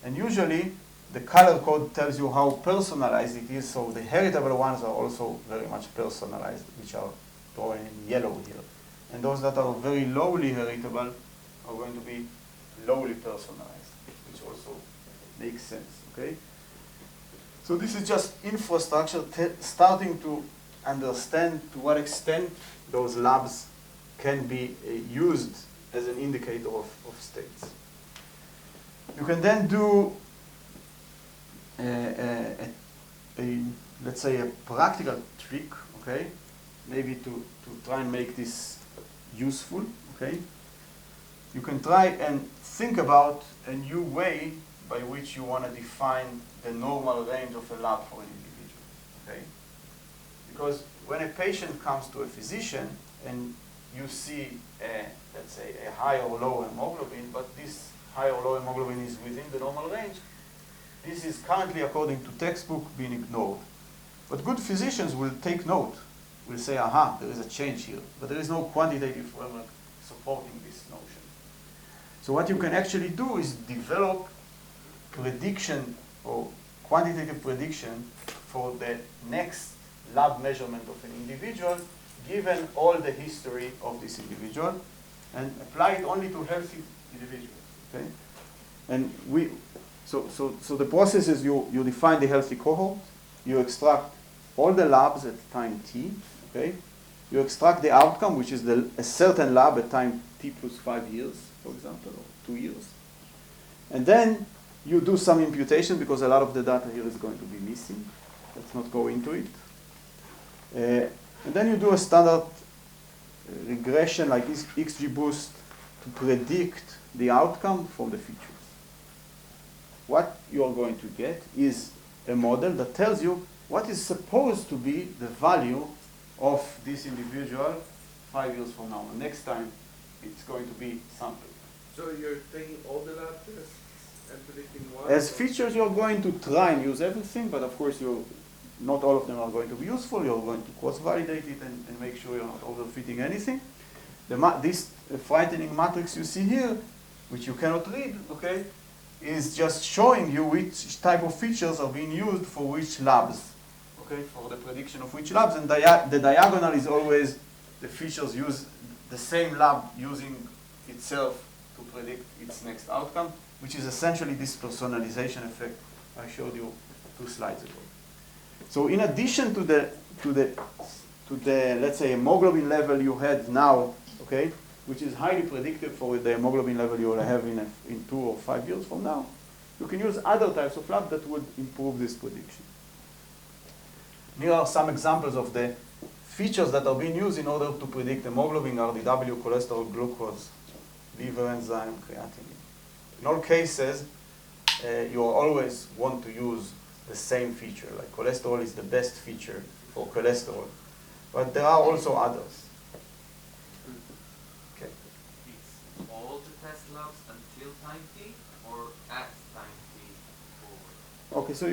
and usually the color code tells you how personalized it is, so the heritable ones are also very much personalized, which are drawn in yellow here. And those that are very lowly heritable are going to be lowly personalized, which also makes sense, okay? So this is just infrastructure starting to understand to what extent those labs can be used as an indicator of states. You can then do let's say a practical trick, okay? Maybe to try and make this useful, okay? You can try and think about a new way by which you want to define the normal range of a lab for an individual, okay? Because when a patient comes to a physician and you see, let's say, a high or low hemoglobin, but this high or low hemoglobin is within the normal range, this is currently, according to textbook, being ignored. But good physicians will take note, will say, aha, there is a change here, but there is no quantitative framework supporting this notion. So what you can actually do is develop prediction or quantitative prediction for the next lab measurement of an individual, given all the history of this individual, and apply it only to healthy individuals, okay? And so the process is you define the healthy cohort, you extract all the labs at time t, okay? you extract the outcome, which is a certain lab at time t plus 5 years, for example, or 2 years. And then you do some imputation because a lot of the data here is going to be missing. Let's not go into it. And then you do a standard regression like XGBoost to predict the outcome from the features. What you are going to get is a model that tells you what is supposed to be the value of this individual 5 years from now. And next time, it's going to be sampled. So you're taking all the lab tests and predicting one? As features, you're going to try and use everything, but of course, not all of them are going to be useful. You're going to cross-validate it and make sure you're not overfitting anything. This frightening matrix you see here, which you cannot read, okay, is just showing you which type of features are being used for which labs, okay, for the prediction of which labs. And the diagonal is always the features use the same lab using itself to predict its next outcome, which is essentially this personalization effect I showed you 2 slides ago. So in addition to the let's say hemoglobin level you had now, okay, which is highly predictive for the hemoglobin level you will have in 2 or 5 years from now, you can use other types of lab that would improve this prediction. Here are some examples of the features that are being used in order to predict hemoglobin, RDW, cholesterol, glucose, liver enzyme, creatinine. In all cases, you always want to use the same feature, like cholesterol is the best feature for cholesterol. But there are also others. Okay. It's all the test labs until time t or at time t? Okay, so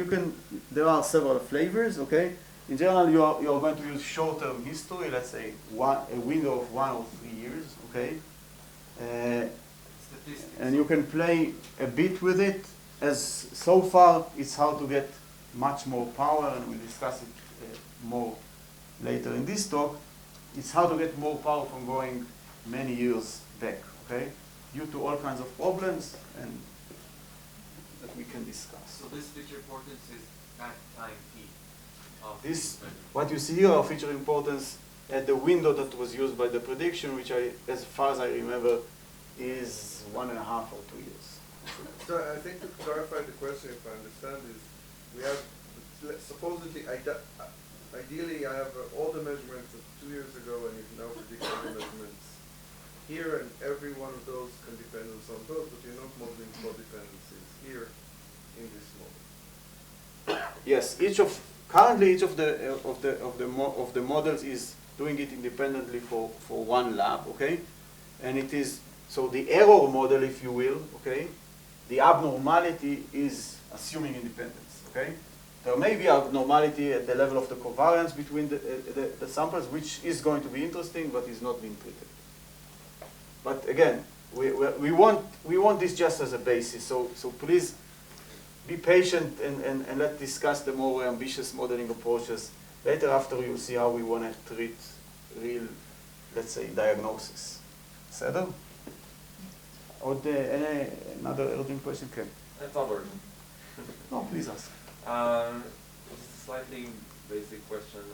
there are several flavors, okay? In general, you are going to use short-term history, let's say a window of 1 or 3 years, okay? Statistics. And you can play a bit with it. As so far, it's how to get much more power, and we'll discuss it more later in this talk. It's how to get more power from going many years back, okay? Due to all kinds of problems and that we can discuss. So this feature importance is at time t. What you see here are feature importance at the window that was used by the prediction, which as far as I remember, is 1.5 or 2 years. So I think to clarify the question, if I understand, is we have supposedly, ideally, I have all the measurements of 2 years ago, and you can now predict all the measurements here, and every one of those can depend on some of those, but you're not modeling codependencies here in this model. Yes, currently each of the models is doing it independently for one lab, okay, and it is so the error model, if you will, okay. The abnormality is assuming independence, okay? There may be abnormality at the level of the covariance between the samples, which is going to be interesting, but is not being treated. But again, we want this just as a basis, so please be patient and let's discuss the more ambitious modeling approaches later after you see how we want to treat real, let's say, diagnosis. בסדר? עוד another urgent question? Okay. It's not urgent. No, please ask. Just a slightly basic question.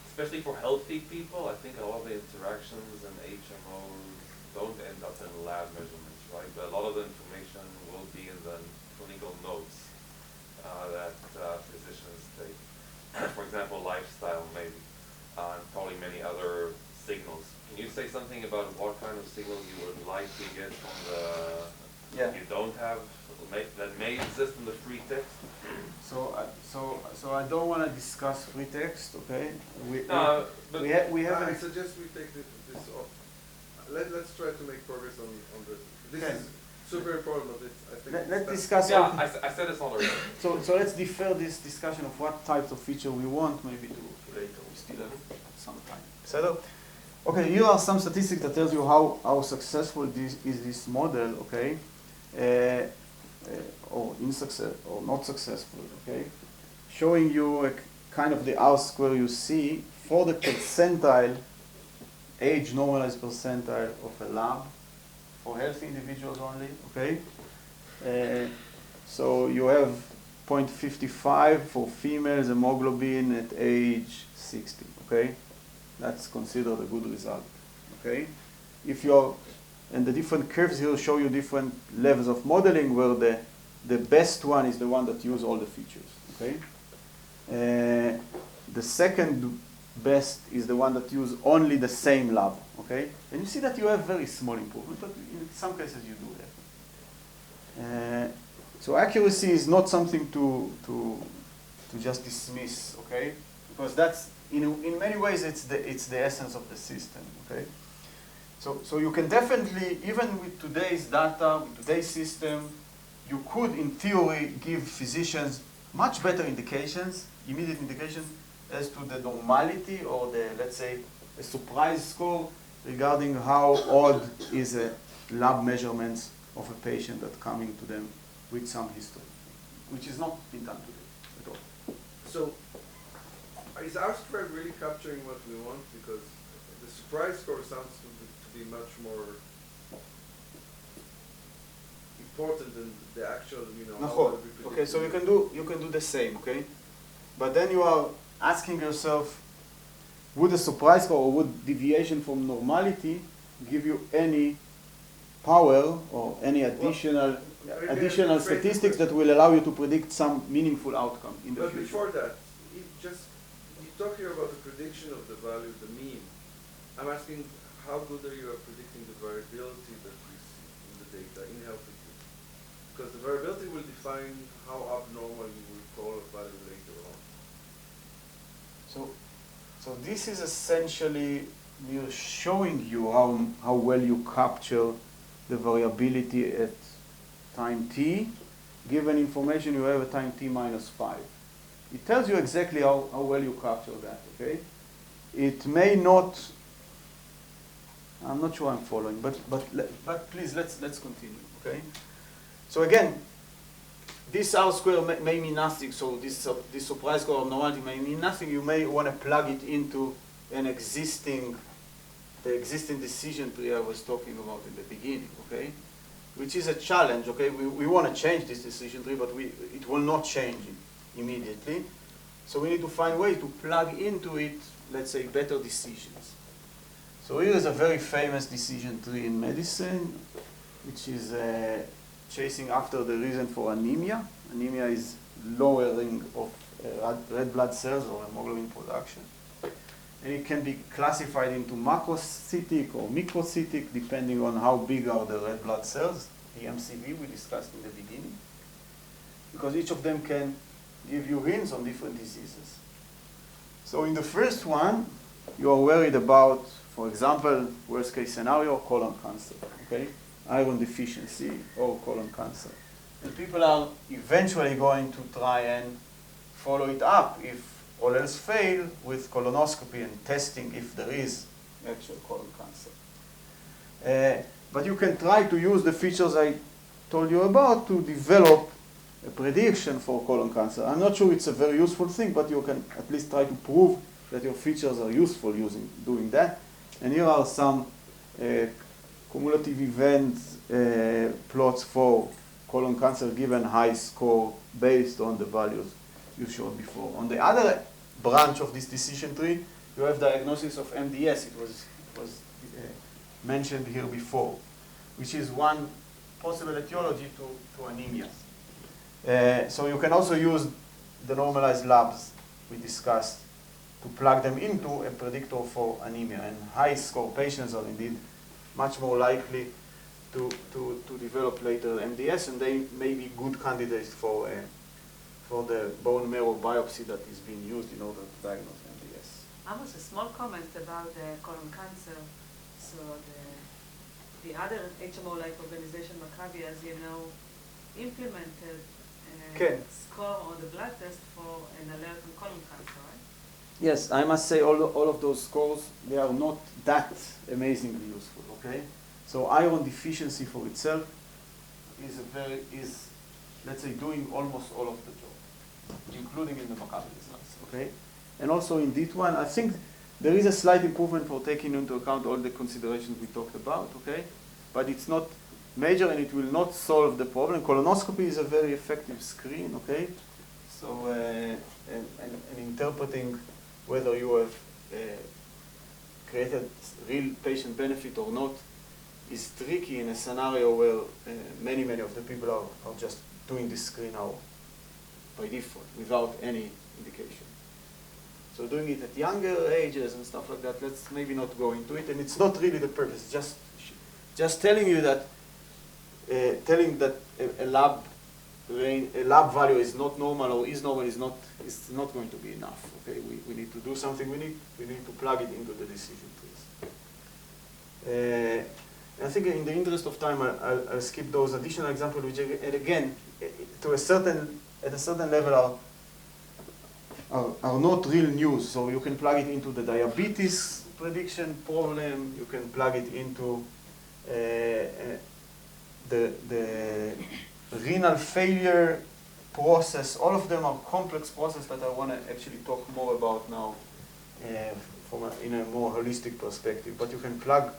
Especially for healthy people, I think a lot of the interactions and HMOs don't end up in lab measurements, right? But a lot of the information will be in the clinical notes that physicians take. For example, lifestyle maybe, and probably many other signals. Can you say something about what kind of signals you would like to get from you don't have, that may exist in the free text? So I don't want to discuss free text, okay? We have. I suggest we take this off. Let's try to make progress on this. This is super important, but I think let's discuss. Yeah, I said it's not urgent. So let's defer this discussion of what types of feature we want maybe to later. We still have some time. So, okay, here are some statistics that tells you how successful this model, okay, or not successful, okay, showing you a kind of the R-square you see for the percentile, age normalized percentile of a lab for healthy individuals only, okay. So you have 0.55 for females hemoglobin at age 60, okay. that's considered a good result. Okay? If you're, and the different curves here show you different levels of modeling, where the best one is the one that use all the features. Okay? The second best is the one that use only the same lab. Okay? And you see that you have very small improvement, but in some cases you do that. So accuracy is not something to just dismiss, okay? Because that's in many ways it's the essence of the system, okay? So you can definitely, even with today's data, with today's system, you could in theory give physicians much better indications, immediate indications, as to the normality or the, let's say, a surprise score regarding how odd is a lab measurements of a patient that coming to them with some history, which is not been done today at all. So, is our spread really capturing what we want? Because the surprise score sounds to be much more important than the actual, how No, well we okay, predict. so you can do the same, okay? But then you are asking yourself, would a surprise score or would deviation from normality give you any power or any additional statistics that will allow you to predict some meaningful outcome in the But future? before that, you talk here about the prediction of the value, the mean. I'm asking, how good are you at predicting the variability that we see in the data in healthy people? Because the variability will define how abnormal you will call a value later on. So this is essentially me showing you how well you capture the variability at time t, given information you have at time t minus 5. It tells you exactly how well you capture that, okay? It may not, I'm not sure I'm following, but please, let's continue, okay? So again, this R square may mean nothing, so this surprise score of normality may mean nothing. You may want to plug it into the existing decision tree I was talking about in the beginning, okay? Which is a challenge, okay? We want to change this decision tree, but it will not change immediately. So we need to find ways to plug into it, let's say, better decisions. So here is a very famous decision tree in medicine, which is chasing after the reason for anemia. Anemia is lowering of red blood cells or hemoglobin production. And it can be classified into macrocytic or microcytic, depending on how big are the red blood cells, the MCV we discussed in the beginning. Because each of them can give you hints on different diseases. So in the first one, you are worried about, for example, worst case scenario, colon cancer, okay? Iron deficiency or colon cancer. And people are eventually going to try and follow it up, if all else fail, with colonoscopy and testing if there is actual colon cancer. But you can try to use the features I told you about to develop a prediction for colon cancer. I'm not sure it's a very useful thing, but you can at least try to prove that your features are useful doing that. And here are some cumulative event plots for colon cancer given high score based on the values you showed before. On the other branch of this decision tree, you have diagnosis of MDS. It was mentioned here before, which is one possible etiology to anemia. So you can also use the normalized labs we discussed to plug them into a predictor for anemia. And high score patients are indeed much more likely to develop later MDS, and they may be good candidates for the bone marrow biopsy that is being used in order to diagnose MDS. Amos, a small comment about colon cancer. So the other HMO-like organization, Maccabi, as you know, implemented a score on the blood test for an alert on colon cancer, right? Yes, I must say all of those scores, they are not that amazingly useful, okay? So iron deficiency for itself is let's say, doing almost all of the job, including in the Maccabi results, okay? And also in DIT1, I think there is a slight improvement for taking into account all the considerations we talked about, okay? But it's not major and it will not solve the problem. Colonoscopy is a very effective screen, okay? So, and interpreting whether you have created real patient benefit or not is tricky in a scenario where many of the people are just doing this screen now by default without any indication. So doing it at younger ages and stuff like that, let's maybe not go into it. And it's not really the purpose. Just telling you that a lab value is not normal or is normal is not going to be enough. Okay, we need to do something. We need to plug it into the decision trees. I think in the interest of time, I'll skip those additional examples, which again, at a certain level are not real news. So you can plug it into the diabetes prediction problem. You can plug it into the renal failure process. All of them are complex processes that I want to actually talk more about now in a more holistic perspective. But you can plug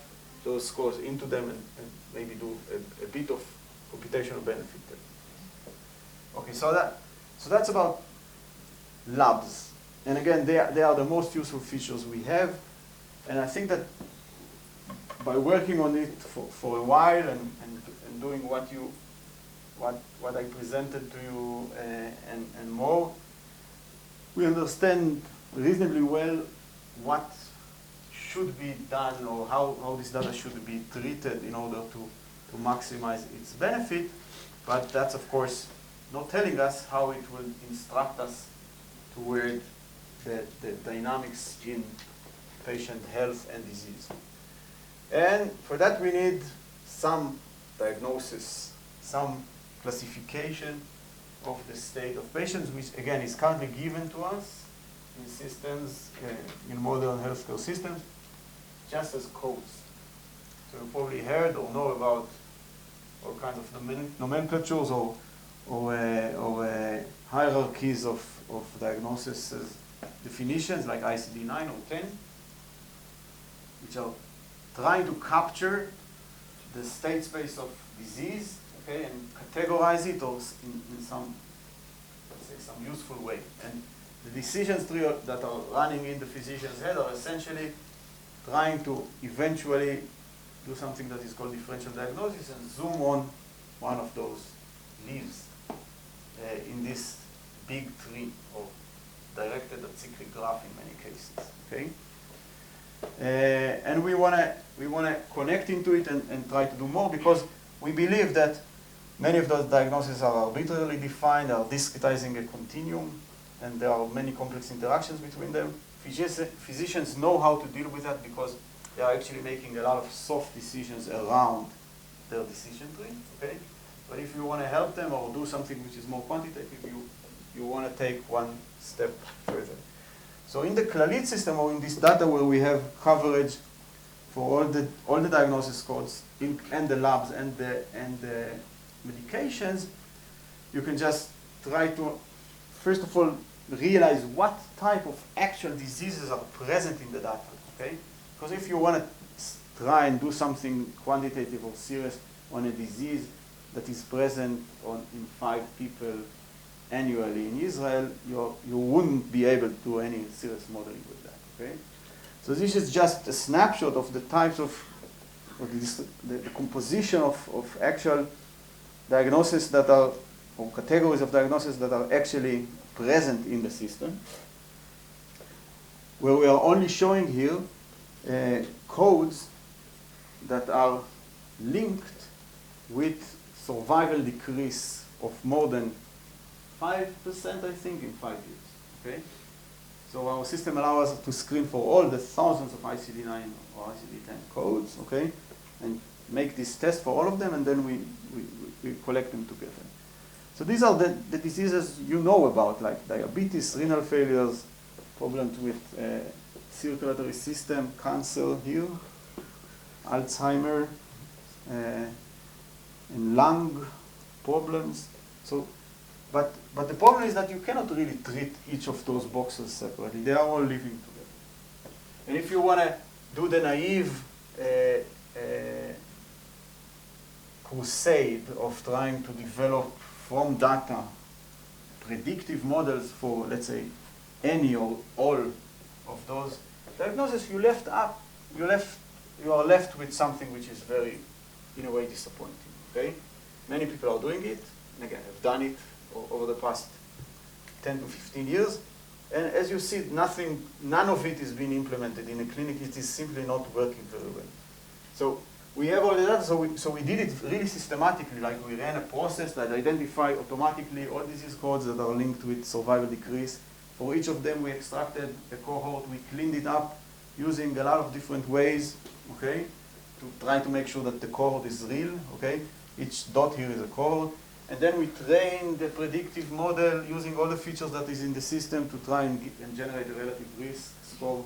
those scores into them and maybe do a bit of computational benefit there. Okay, so that's about labs. And again, they are the most useful features we have. And I think that by working on it for a while and doing what I presented to you and more, we understand reasonably well what should be done or how this data should be treated in order to maximize its benefit. But that's, of course, not telling us how it will instruct us toward the dynamics in patient health and disease. And for that we need some diagnosis, some classification of the state of patients, which again is currently given to us in systems, in modern healthcare systems, just as codes. So you probably heard or know about all kinds of nomenclatures or hierarchies of diagnosis definitions like ICD-9 or 10, which are trying to capture the state space of disease, okay, and categorize it or in some, let's say, some useful way. And the decisions tree that are running in the physician's head are essentially trying to eventually do something that is called differential diagnosis and zoom on one of those leaves in this big tree, or directed at cyclic graph in many cases. Okay, and we wanna connect into it and try to do more, because we believe that many of those diagnoses are arbitrarily defined, are discretizing a continuum, and there are many complex interactions between them. Physicians know how to deal with that because they are actually making a lot of soft decisions around their decision tree. Okay, but if you want to help them or do something which is more quantitative, you want to take one step further. So in the Clalit system, or in this data where we have coverage for all the diagnosis codes and the labs and the medications, you can just try to, first of all, realize what type of actual diseases are present in the data. Okay, because if you want to try and do something quantitative or serious on a disease that is present in 5 people annually in Israel, you wouldn't be able to do any serious modeling with that. Okay, so this is just a snapshot of the types of the composition of actual diagnoses that are, or categories of diagnoses that are actually present in the system, where we are only showing here codes that are linked with survival decrease of more than 5%, I think, in 5 years. Okay, so our system allows us to screen for all the thousands of ICD-9 or ICD-10 codes, okay, and make this test for all of them, and then we collect them together. So these are the diseases you know about, like diabetes, renal failures, problems with circulatory system, cancer here, Alzheimer, and lung problems. So, but the problem is that you cannot really treat each of those boxes separately. They are all living together. And if you want to do the naive crusade of trying to develop from data predictive models for, let's say, any or all of those diagnoses, you left up you are left with something which is very, in a way, disappointing. Okay, many people are doing it, and again, have done it over the past 10 to 15 years. And as you see, none of it is being implemented in a clinic. It is simply not working very well. So we have all that. So we did it really systematically. Like we ran a process that identified automatically all disease codes that are linked with survival decrease. For each of them, we extracted a cohort. We cleaned it up using a lot of different ways. Okay, to try to make sure that the cohort is real. Okay, each dot here is a cohort. And then we train the predictive model using all the features that is in the system to try and generate a relative risk score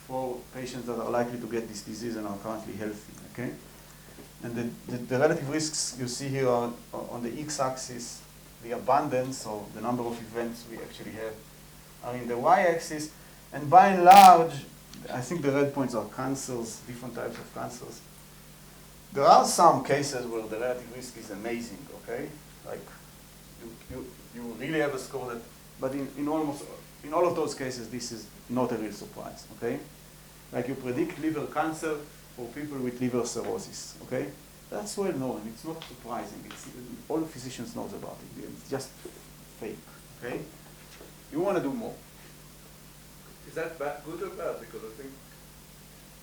for patients that are likely to get this disease and are currently healthy. Okay, and the relative risks you see here are on the x-axis, the abundance or the number of events we actually have are in the y-axis. And by and large, I think the red points are cancers, different types of cancers. There are some cases where the relative risk is amazing. Okay. Like you really have a score that, but in all of those cases, this is not a real surprise. Okay, like you predict liver cancer for people with liver cirrhosis. Okay, that's well known. It's not surprising. All the physicians knows about it. It's just fake. Okay, you want to do more. Is that bad, good or bad? Because I think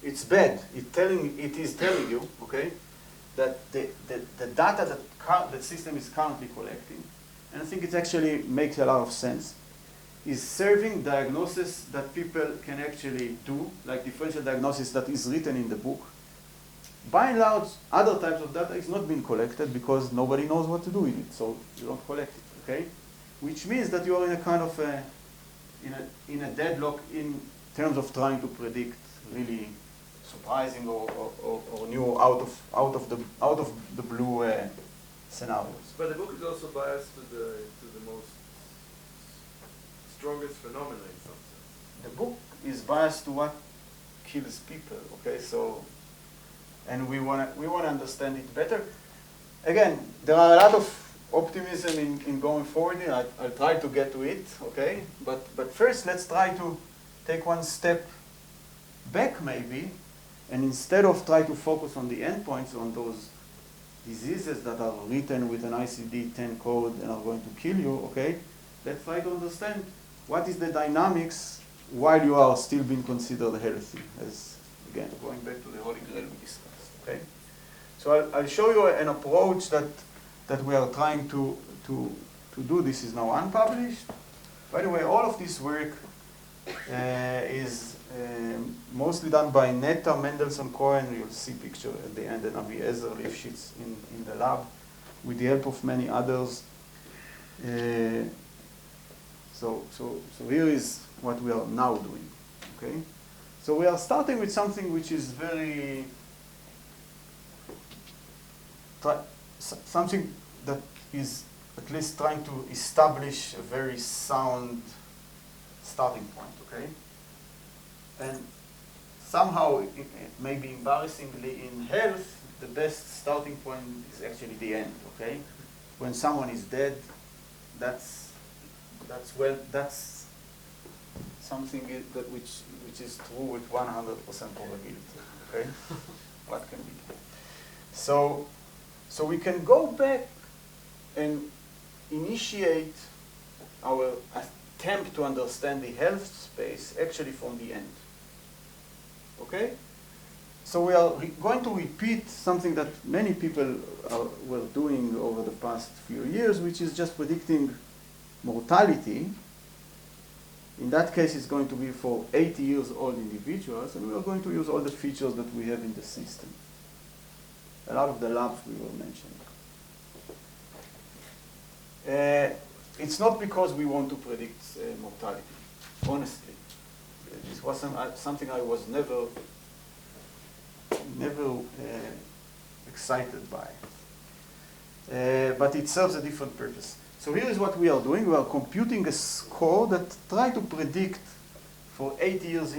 it's bad. It is telling you. Okay, that the data that the system is currently collecting, and I think it actually makes a lot of sense, is serving diagnosis that people can actually do, like differential diagnosis that is written in the book. By and large, other types of data is not being collected because nobody knows what to do with it, so you don't collect it, okay? Which means that you are in a kind of in a deadlock in terms of trying to predict really surprising or new out of the blue scenarios. But the book is also biased to the most strongest phenomena in some sense. The book is biased to what kills people. Okay, so and we wanna understand it better. Again, there are a lot of optimism in going forward. I'll try to get to it. Okay, but first let's try to take one step back maybe. And instead of try to focus on the endpoints, on those diseases that are written with an ICD-10 code and are going to kill you, okay, let's try to understand what is the dynamics while you are still being considered healthy, as, again, going back to the Holy Grail we discussed, okay? So I'll show you an approach that we are trying to do. This is now unpublished. By the way, all of this work is mostly done by Netta, Mendelssohn Cohen. You'll see picture at the end, and Aviezer Lifshitz in the lab, with the help of many others. So here is what we are now doing. Okay, so we are starting with something which is very something that is at least trying to establish a very sound starting point. Okay. And somehow, maybe embarrassingly, in health, the best starting point is actually the end. Okay, when someone is dead, that's something that which is true with 100% probability. Okay, what can be done? So we can go back and initiate our attempt to understand the health space actually from the end. Okay? So we are going to repeat something that many people were doing over the past few years, which is just predicting mortality. In that case, it's going to be for 80 years old individuals, and we are going to use all the features that we have in the system. A lot of the labs we were mentioning. It's not because we want to predict mortality, honestly. This was something I was never excited by. But it serves a different purpose. So here is what we are doing. We are computing a score that tries to predict for 80 years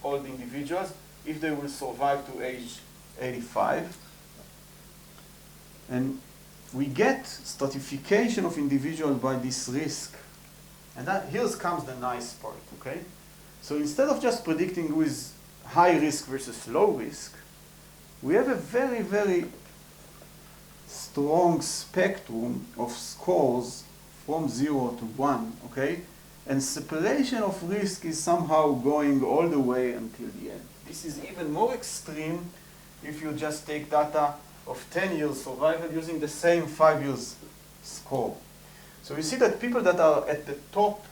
old individuals if they will survive to age 85. And we get stratification of individuals by this risk. And here comes the nice part, okay? So instead of just predicting who is high risk versus low risk, we have a very, very strong spectrum of scores from 0 to 1, okay? And separation of risk is somehow going all the way until the end. This is even more extreme if you just take data of 10 years survival using the same 5 years score. So you see that people that are at the top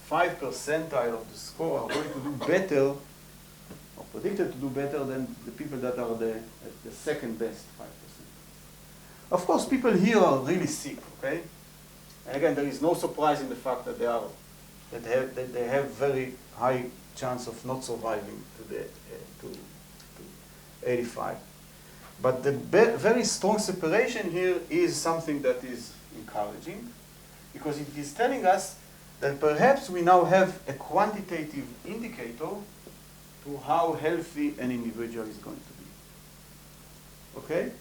5 percentile of the score are going to do better, or predicted to do better than the people that are at the second best 5%. Of course, people here are really sick, okay? And again, there is no surprise in the fact that they have very high chance of not surviving to 85. But the very strong separation here is something that is encouraging, because it is telling us that perhaps we now have a quantitative indicator to how healthy an individual is going to be. Okay?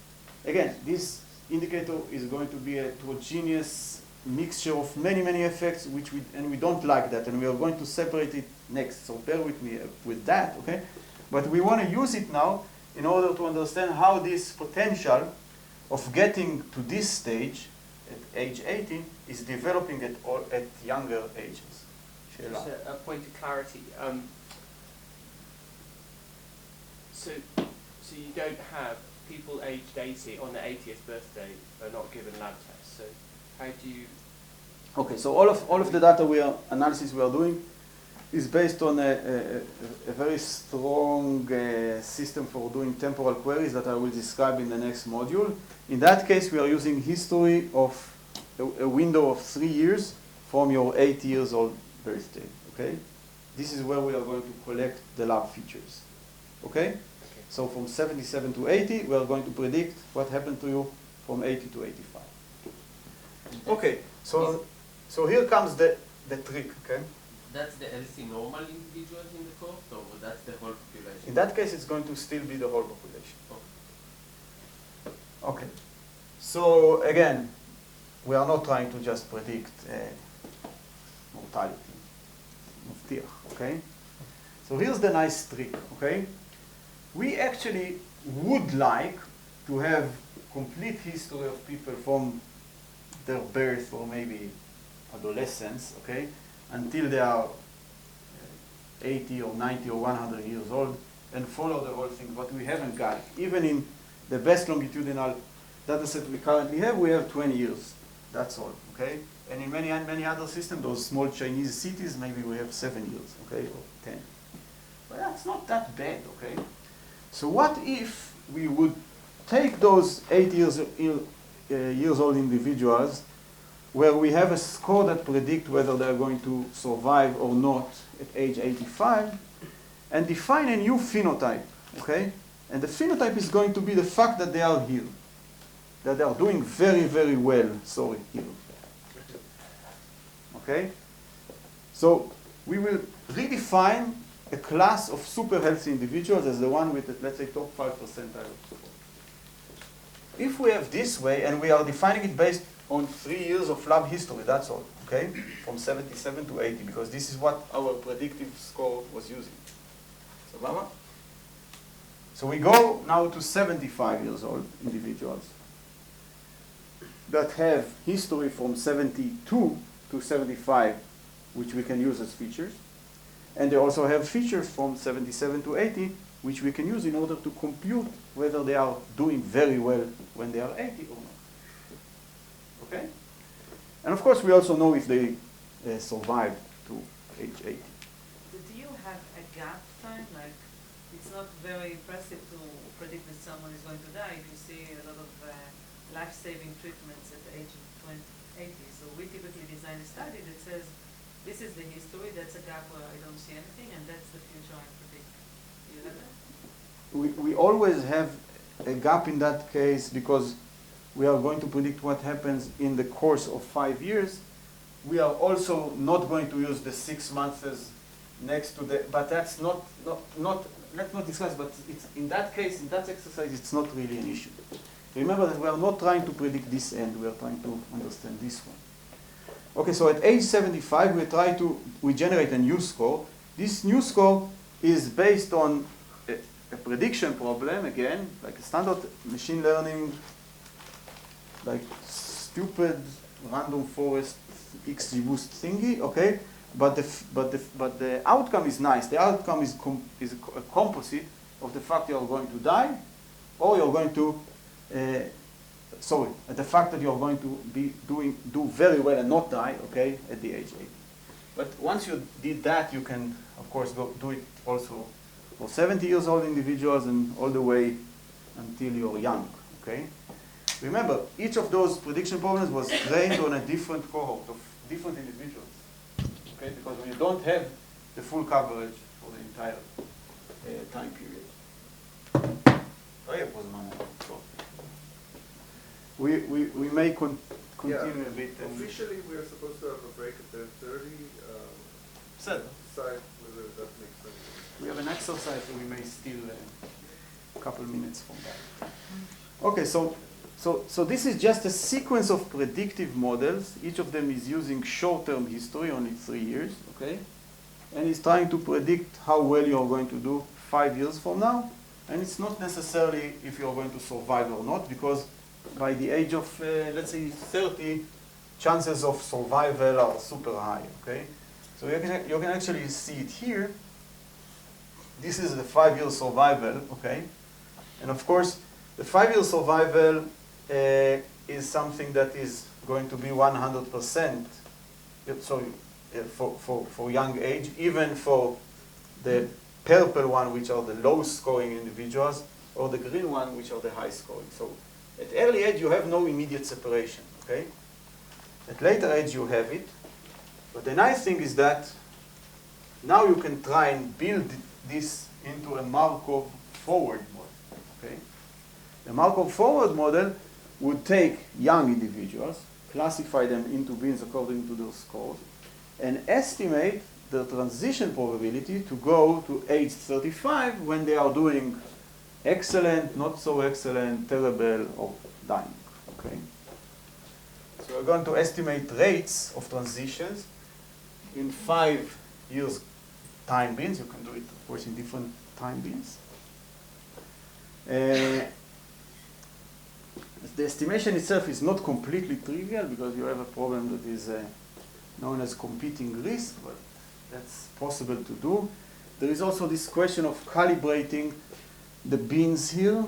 Again, this indicator is going to be a heterogeneous mixture of many, many effects, and we don't like that, and we are going to separate it next. So bear with me with that, okay? But we want to use it now in order to understand how this potential of getting to this stage at age 18 is developing at younger ages. Just a point of clarity. So you don't have people aged 80 on their 80th birthday are not given lab tests. So how do you? Okay, so all of the data analysis we are doing is based on a very strong system for doing temporal queries that I will describe in the next module. In that case, we are using history of a window of 3 years from your 80 years old birthday, okay? This is where we are going to collect the lab features, okay? So from 77 to 80, we are going to predict what happened to you from 80 to 85. Okay, so here comes the trick, okay? That's the healthy normal individuals in the cohort, or that's the whole population? In that case, it's going to still be the whole population. Okay. So again, we are not trying to just predict mortality, okay? So here's the nice trick, okay? We actually would like to have complete history of people from their birth or maybe adolescence, okay, until they are 80 or 90 or 100 years old, and follow the whole thing. But we haven't got it. Even in the best longitudinal data set we currently have, we have 20 years. That's all, okay? And in many other systems, those small Chinese cities, maybe we have 7 years, okay, or 10. But that's not that bad, okay? So what if we would take those 80 years old individuals where we have a score that predicts whether they're going to survive or not at age 85, and define a new phenotype, okay? And the phenotype is going to be the fact that they are here, that they are doing very, very well, here. Okay? So we will redefine a class of super healthy individuals as the one with, let's say, top 5 percentile of score. If we have this way, and we are defining it based on 3 years of lab history, that's all, okay? From 77 to 80, because this is what our predictive score was using. So we go now to 75 years old individuals that have history from 72 to 75, which we can use as features. And they also have features from 77 to 80, which we can use in order to compute whether they are doing very well when they are 80 or not. Okay? And of course, we also know if they survive to age 80. Do you have a gap time? Like, it's not very impressive to predict that someone is going to die if you see a lot of life-saving treatments at the age of 80. So we typically design a study that says, this is the history, that's a gap where I don't see anything, and that's the future I predict. Do you have that? We always have a gap in that case because we are going to predict what happens in the course of 5 years. We are also not going to use the 6 months as next to the, but that's not let's not discuss, but it's, in that case, in that exercise, it's not really an issue. Remember that we are not trying to predict this end, we are trying to understand this one. Okay, so at age 75, we generate a new score. This new score is based on a prediction problem, again, like a standard machine learning, like stupid random forest XGBoost thingy, okay? But the outcome is nice. The outcome is a composite of the fact you are going to die, or you're going to, the fact that you're going to do very well and not die, okay, at the age 80. But once you did that, you can, of course, go do it also for 70 years old individuals and all the way until you're young, okay? Remember, each of those prediction problems was trained on a different cohort of different individuals, okay? Because you don't have the full coverage for the entire time period. We may continue a bit. Officially, we are supposed to have a break at 10:30. Said. Decide whether that makes sense. We have an exercise, so we may steal a couple minutes from that. Okay, so this is just a sequence of predictive models. Each of them is using short-term history, only 3 years, okay? And it's trying to predict how well you're going to do 5 years from now. And it's not necessarily if you're going to survive or not, because by the age of, let's say, 30, chances of survival are super high, okay? So you can actually see it here. This is the 5-year survival, okay? And of course, the 5-year survival is something that is going to be 100%, for young age, even for the purple one, which are the low-scoring individuals, or the green one, which are the high-scoring. So at early age, you have no immediate separation, okay? At later age, you have it. But the nice thing is that now you can try and build this into a Markov forward model, okay? The Markov forward model would take young individuals, classify them into bins according to their scores, and estimate the transition probability to go to age 35 when they are doing excellent, not so excellent, terrible, or dying, okay? So we're going to estimate rates of transitions in 5 years time bins. You can do it, of course, in different time bins. The estimation itself is not completely trivial because you have a problem that is known as competing risk, but that's possible to do. There is also this question of calibrating the bins here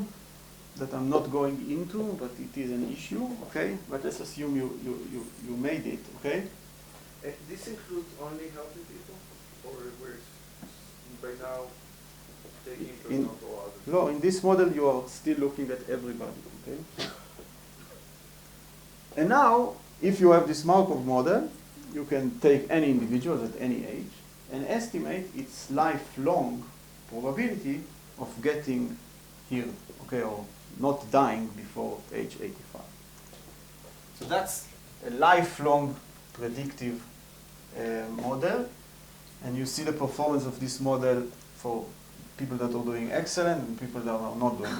that I'm not going into, but it is an issue, okay? But let's assume you made it, okay? This includes only healthy people, or we're by now taking into account all others? No, in this model you are still looking at everybody, okay? And now, if you have this Markov model, you can take any individual at any age and estimate its lifelong probability of getting here, okay, or not dying before age 85. So that's a lifelong predictive model, and you see the performance of this model for people that are doing excellent and people that are not doing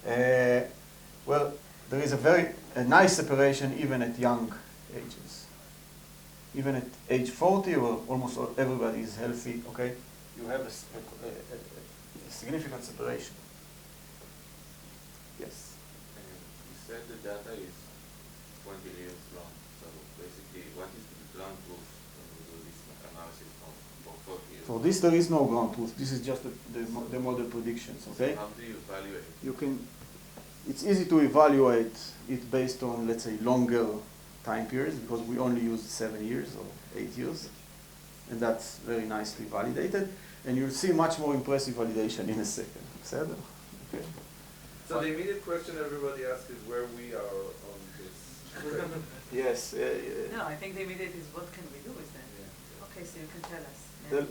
excellent. Well, there is a nice separation even at young ages. Even at age 40, where almost everybody is healthy, okay, you have a significant separation. Yes? You said the data is 20 years long, so basically what is the ground truth when we do this analysis for 40 years? For this there is no ground truth. This is just the model predictions, okay? So how do you evaluate? You can, it's easy to evaluate it based on, let's say, longer time periods, because we only use 7 years or 8 years, and that's very nicely validated. And you'll see much more impressive validation in a second. Okay. So the immediate question everybody asks is where we are on this. Yes. No, I think the immediate is what can we do with that? Yeah. Okay, so you can tell us.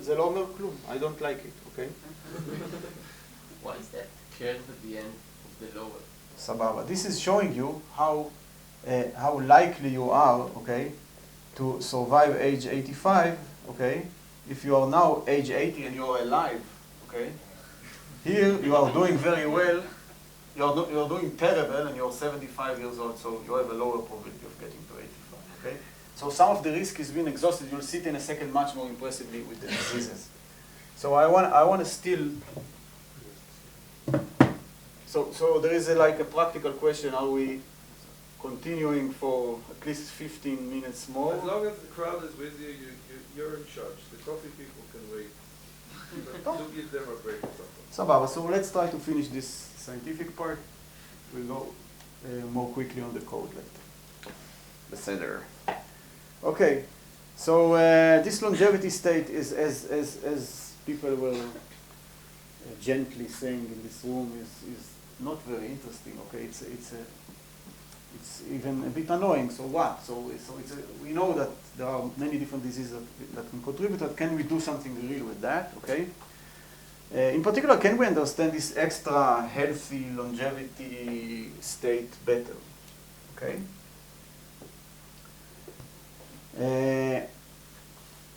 The longer clue. I don't like it, okay? Why is that curve at the end of the lower? Sababa. This is showing you how likely you are, okay, to survive age 85, okay, if you are now age 80 and you are alive, okay. Here you are doing very well, you are doing terrible, and you are 75 years old, so you have a lower probability of getting to 85, okay. So some of the risk is being exhausted. You'll see it in a second much more impressively with the diseases. So I want to still. So there is like a practical question: are we continuing for at least 15 minutes more? As long as the crowd is with you, you're in charge. The coffee people can wait. But do give them a break or something. Sababa. So let's try to finish this scientific part. We'll go more quickly on the code later. Beseder. Okay. So this longevity state is, as people were gently saying in this room, is not very interesting. Okay, it's even a bit annoying. So what? So we know that there are many different diseases that can contribute. But can we do something real with that? Okay. In particular, can we understand this extra healthy longevity state better? Okay.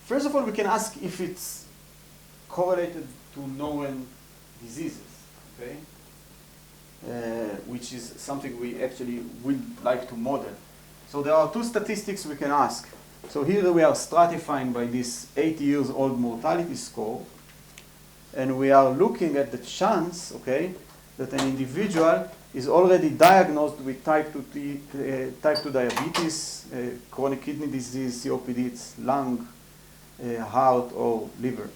First of all, we can ask if it's correlated to known diseases. Okay. Which is something we actually would like to model. So there are two statistics we can ask. So here we are stratifying by this 80 years old mortality score, and we are looking at the chance, okay, that an individual is already diagnosed with type 2 diabetes, chronic kidney disease, COPD, it's lung, heart, or liver.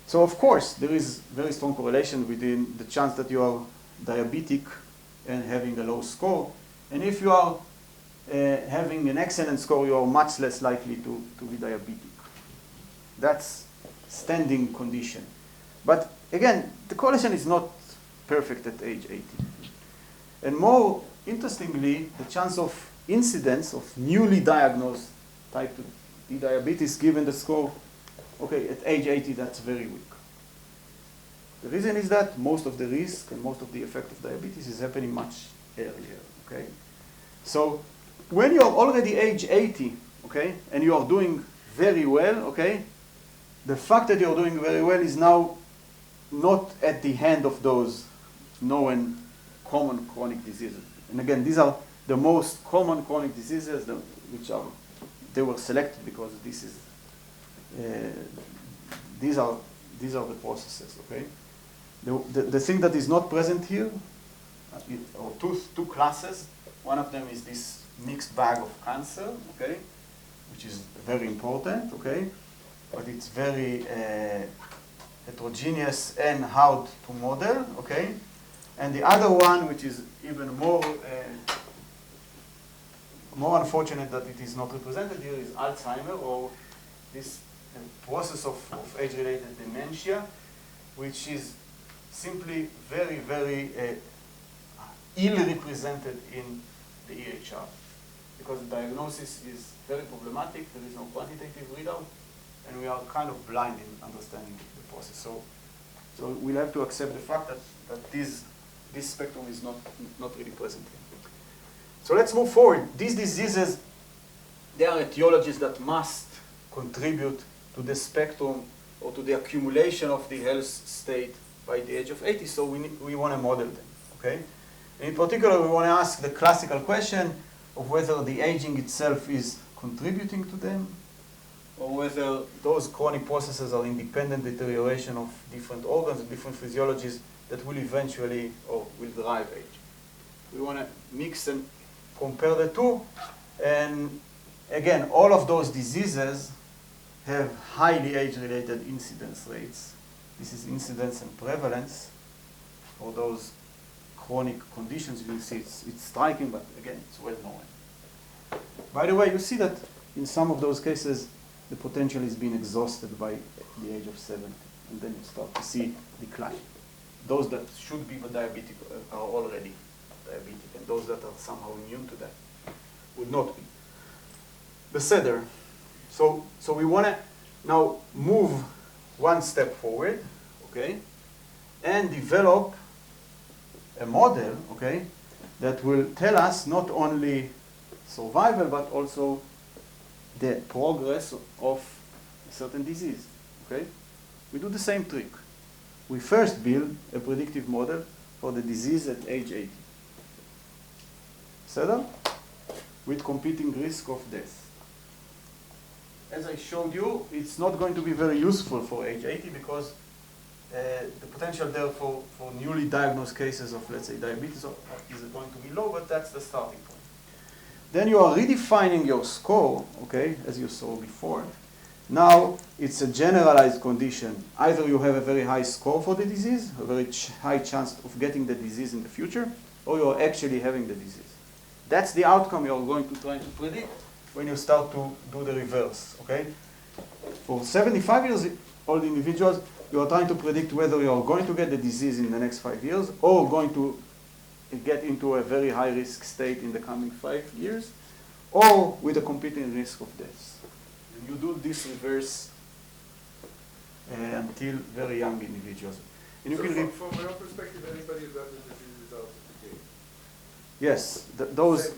So of course, there is very strong correlation between the chance that you are diabetic and having a low score. And if you are having an excellent score, you are much less likely to be diabetic. That's standing condition. But again, the correlation is not perfect at age 80. And more interestingly, the chance of incidence of newly diagnosed type 2 diabetes given the score, okay, at age 80, that's very weak. The reason is that most of the risk and most of the effect of diabetes is happening much earlier, okay? So when you are already age 80, okay, and you are doing very well, okay, the fact that you are doing very well is now not at the hand of those known common chronic diseases. And again, these are the most common chronic diseases they were selected because this is these are the processes, okay? The thing that is not present here, or two classes. One of them is this mixed bag of cancer, okay, which is very important, okay, but it's very heterogeneous and hard to model, okay. And the other one, which is even more unfortunate that it is not represented here, is Alzheimer, or this process of age-related dementia, which is simply very, very ill represented in the EHR, because the diagnosis is very problematic. There is no quantitative readout, and we are kind of blind in understanding the process. So we'll have to accept the fact that this spectrum is not really present here. So let's move forward. These diseases, they are etiologies that must contribute to the spectrum or to the accumulation of the health state by the age of 80, so we want to model them, okay? In particular, we want to ask the classical question of whether the aging itself is contributing to them, or whether those chronic processes are independent deterioration of different organs and different physiologies that will eventually, or will drive aging. We want to mix and compare the two, and again, all of those diseases have highly age-related incidence rates. This is incidence and prevalence for those chronic conditions. You will see it's striking, but again, it's well known. By the way, you see that in some of those cases, the potential is being exhausted by the age of 70, and then you start to see decline. Those that should be diabetic are already diabetic, and those that are somehow immune to that would not be. Beseder. So we want to now move one step forward, okay, and develop a model, okay, that will tell us not only survival but also the progress of a certain disease, okay? We do the same trick. We first build a predictive model for the disease at age 80. Settle? With competing risk of death. as I showed you, it's not going to be very useful for age 80 because the potential there for newly diagnosed cases of, let's say, diabetes is going to be low, but that's the starting point. Then you are redefining your score, okay, as you saw before. Now it's a generalized condition. Either you have a very high score for the disease, a very high chance of getting the disease in the future, or you're actually having the disease. That's the outcome you're going to try to predict when you start to do the reverse, okay? For 75 years old individuals, you are trying to predict whether you are going to get the disease in the next 5 years or going to get into a very high risk state in the coming 5 years, or with a competing risk of death. And you do this reverse until very young individuals. And you So can from your perspective, anybody who got the disease is out of the game? yes, those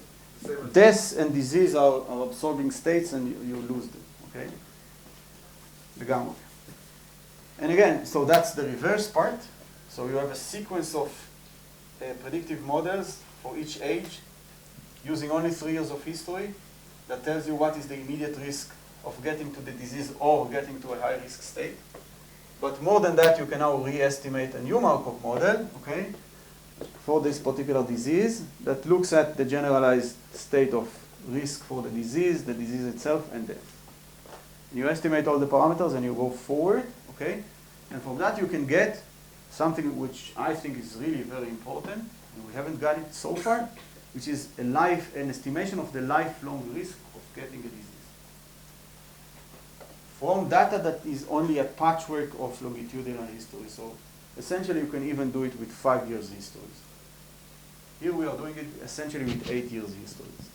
Same death and disease are absorbing states, and you lose them, okay? The gamma. And again, so that's the reverse part. So you have a sequence of predictive models for each age using only 3 years of history that tells you what is the immediate risk of getting to the disease or getting to a high risk state. But more than that, you can now re-estimate a new Markov model, okay, for this particular disease that looks at the generalized state of risk for the disease itself, and death. You estimate all the parameters and you go forward, okay? And from that you can get something which I think is really very important, and we haven't got it so far, which is an estimation of the lifelong risk of getting a disease. From data that is only a patchwork of longitudinal history. So essentially you can even do it with 5 years histories. Here we are doing it essentially with 8 years histories.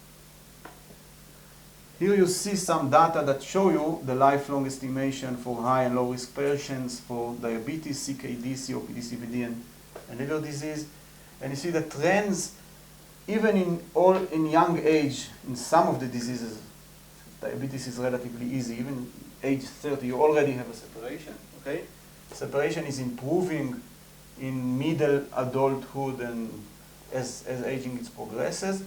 Here you see some data that show you the lifelong estimation for high and low risk patients for diabetes, CKD, COPD, CVD, and liver disease. And you see the trends even in young age in some of the diseases. Diabetes is relatively easy. Even age 30, you already have a separation, okay? Separation is improving in middle adulthood and as aging progresses.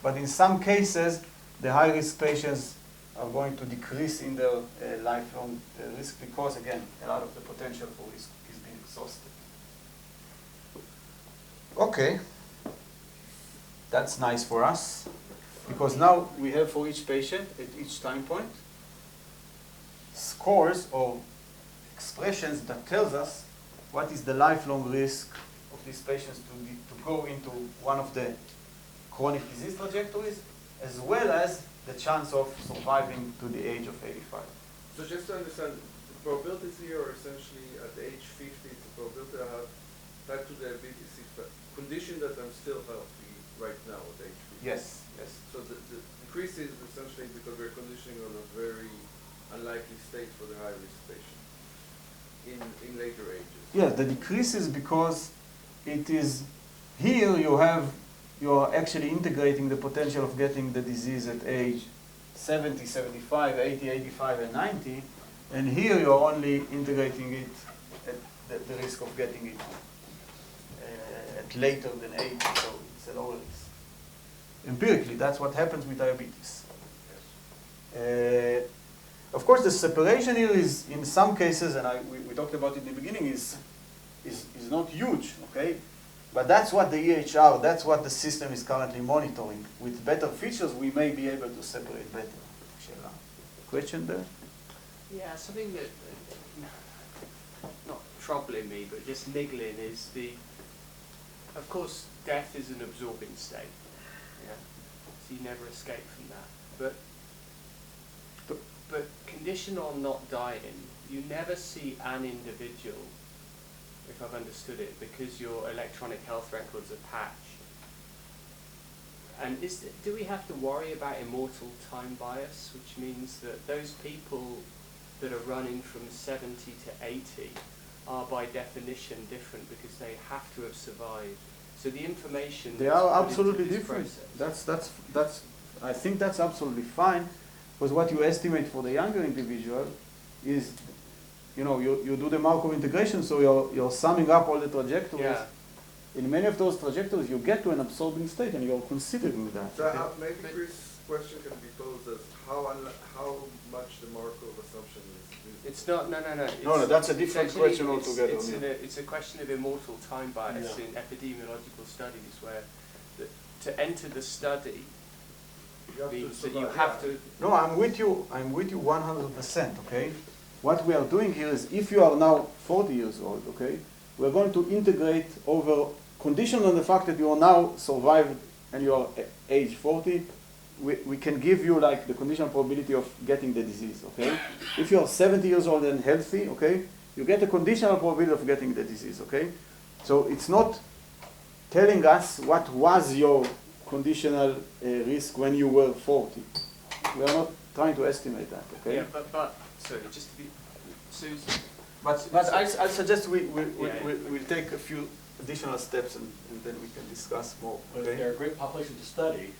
But in some cases, the high-risk patients are going to decrease in their lifelong risk because, again, a lot of the potential for risk is being exhausted. Okay. That's nice for us because now we have for each patient at each time point scores or expressions that tells us what is the lifelong risk of these patients to go into one of the chronic disease trajectories, as well as the chance of surviving to the age of 85. So just to understand, the probabilities here are essentially at age 50, it's a probability I have type 2 diabetes, condition that I'm still healthy right now at age 50. Yes, yes. So the decrease is essentially because we're conditioning on a very unlikely state for the high-risk patient in later ages. Yes, the decrease is because it is here you are actually integrating the potential of getting the disease at age 70, 75, 80, 85, and 90, and here you are only integrating it at the risk of getting it at later than 80, so it's a lower risk. Empirically, that's what happens with diabetes. Yes. Of course, the separation here is, in some cases, and we talked about it in the beginning, is not huge, okay? But that's what the EHR, that's what the system is currently monitoring. With better features, we may be able to separate better. Question there? Yeah, something that, not troubling me, but just niggling is of course, death is an absorbing state. Yeah, so you never escape from that. But condition on not dying, you never see an individual, if I've understood it, because your electronic health records are patched. And do we have to worry about immortal time bias, which means that those people that are running from 70 to 80 are by definition different because they have to have survived? So the information they are absolutely different. I think that's absolutely fine, because what you estimate for the younger individual is, you do the Markov integration, so you're summing up all the trajectories. Yeah. In many of those trajectories, you get to an absorbing state, and you're considering that. So maybe Chris, question can be posed as how much the Markov assumption is. It's not, no. No, that's a different question altogether. It's a question of immortal time bias in epidemiological studies, where to enter the study means that you have to... No, I'm with you 100%, okay? What we are doing here is, if you are now 40 years old, okay, we're going to integrate over, conditioned on the fact that you are now survived and you are age 40, we can give you like the conditional probability of getting the disease, okay? If you are 70 years old and healthy, okay, you get a conditional probability of getting the disease, okay? So it's not telling us what was your conditional risk when you were 40. We are not trying to estimate that, okay? Yeah, but sorry, just to be... Susan. But I suggest we'll take a few additional steps and then we can discuss more. But Okay? they're a great population to study,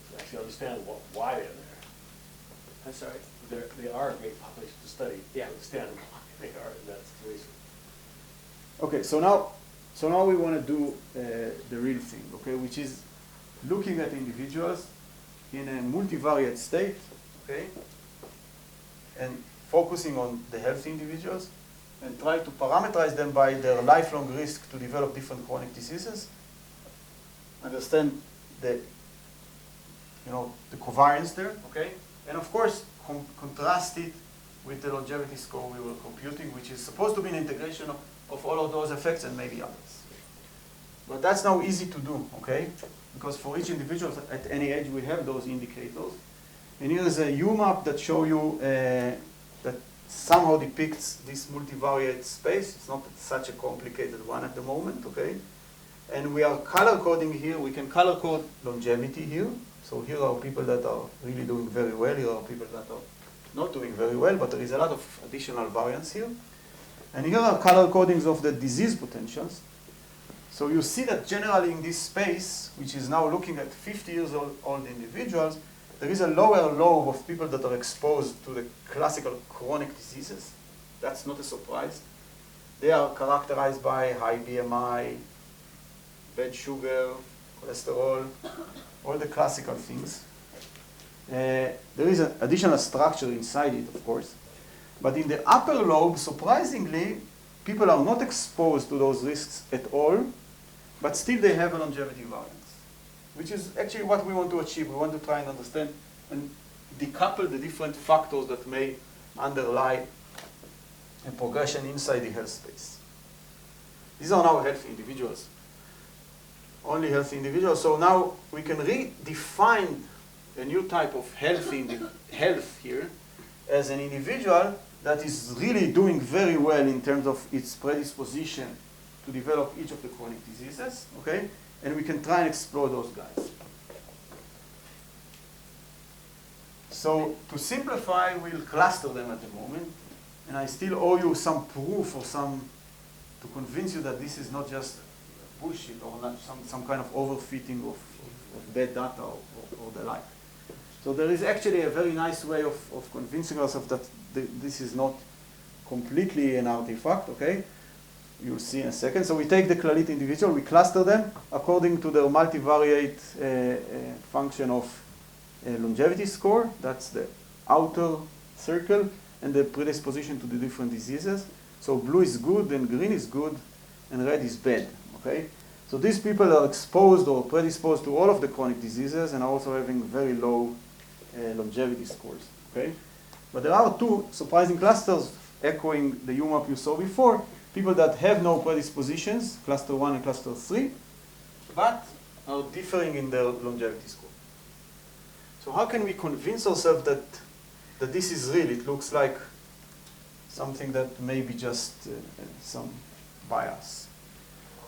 to actually understand why they're there. I'm sorry? They are a great population to study, to Yeah. understand why they are in that situation. Okay, so now we want to do the real thing, okay, which is looking at individuals in a multivariate state, okay, and focusing on the healthy individuals and try to parameterize them by their lifelong risk to develop different chronic diseases, understand the covariance there, okay, and of course contrast it with the longevity score we were computing, which is supposed to be an integration of all of those effects and maybe others. But that's now easy to do, okay? Because for each individual at any age we have those indicators. And here is a U-map that shows you that somehow depicts this multivariate space. It's not such a complicated one at the moment, okay? And we are color coding here. We can color code longevity here. So here are people that are really doing very well. Here are people that are not doing very well, but there is a lot of additional variance here. And here are color codings of the disease potentials. So you see that generally in this space, which is now looking at 50 years old individuals, there is a lower lobe of people that are exposed to the classical chronic diseases. That's not a surprise. They are characterized by high BMI, bad sugar, cholesterol, all the classical things. There is an additional structure inside it, of course. But in the upper lobe, surprisingly, people are not exposed to those risks at all, but still they have a longevity variance, which is actually what we want to achieve. We want to try and understand and decouple the different factors that may underlie a progression inside the health space. These are now healthy individuals, only healthy individuals. So now we can redefine a new type of health here as an individual that is really doing very well in terms of its predisposition to develop each of the chronic diseases, okay? And we can try and explore those guys. So to simplify, we'll cluster them at the moment, and I still owe you some proof or to convince you that this is not just bullshit or not some kind of overfitting of bad data or the like. So there is actually a very nice way of convincing ourselves that this is not completely an artifact, okay? You'll see in a second. So we take the Clalit individual, we cluster them according to their multivariate function of longevity score. That's the outer circle, and the predisposition to the different diseases. So blue is good, and green is good, and red is bad, okay? So these people are exposed or predisposed to all of the chronic diseases and are also having very low longevity scores, okay? But there are two surprising clusters echoing the U-map you saw before, people that have no predispositions, cluster 1 and cluster 3, but are differing in their longevity score. So how can we convince ourselves that this is real? It looks like something that may be just some bias.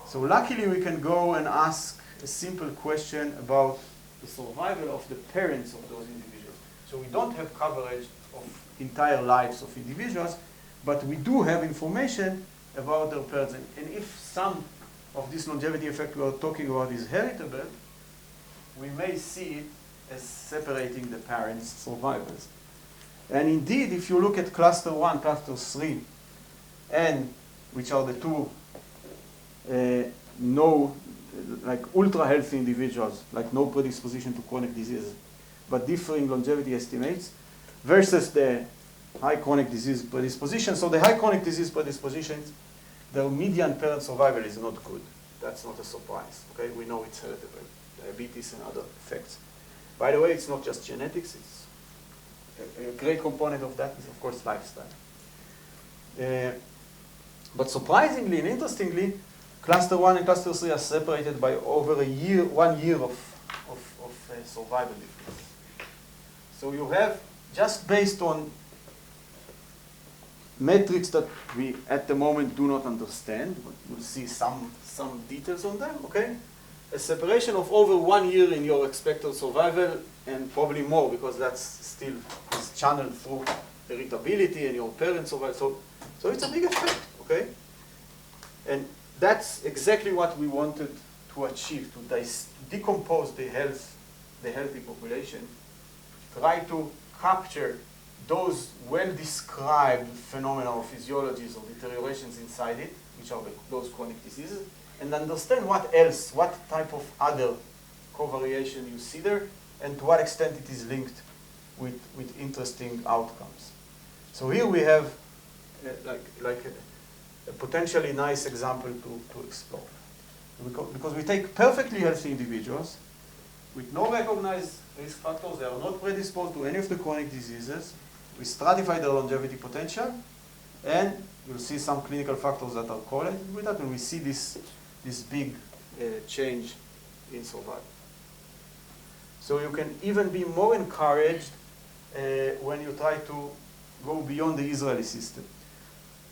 So luckily we can go and ask a simple question about the survival of the parents of those individuals. So we don't have coverage of entire lives of individuals, but we do have information about their parents. And if some of this longevity effect we are talking about is heritable, we may see it as separating the parents' survivors. And indeed, if you look at cluster 1, cluster 3, and which are the two like ultra healthy individuals, like no predisposition to chronic diseases, but differing longevity estimates, versus the high chronic disease predisposition. So the high chronic disease predispositions, their median parent survival is not good. That's not a surprise, okay? We know it's heritable, diabetes and other effects. By the way, it's not just genetics, it's a great component of that is, of course, lifestyle. But surprisingly and interestingly, cluster 1 and cluster 3 are separated by over 1 year of survival difference. So you have, just based on metrics that we at the moment do not understand, but we'll see some details on them, okay? A separation of over 1 year in your expected survival, and probably more, because that's still is channeled through heritability and your parent survival. So it's a big effect, okay? And that's exactly what we wanted to achieve, to decompose the healthy population, try to capture those well-described phenomena or physiologies or deteriorations inside it, which are those chronic diseases, and understand what else, what type of other covariation you see there, and to what extent it is linked with interesting outcomes. So here we have like a potentially nice example to explore. Because we take perfectly healthy individuals with no recognized risk factors, they are not predisposed to any of the chronic diseases, we stratify their longevity potential, and you'll see some clinical factors that are correlated with that, and we see this big change in survival. So you can even be more encouraged when you try to go beyond the Israeli system.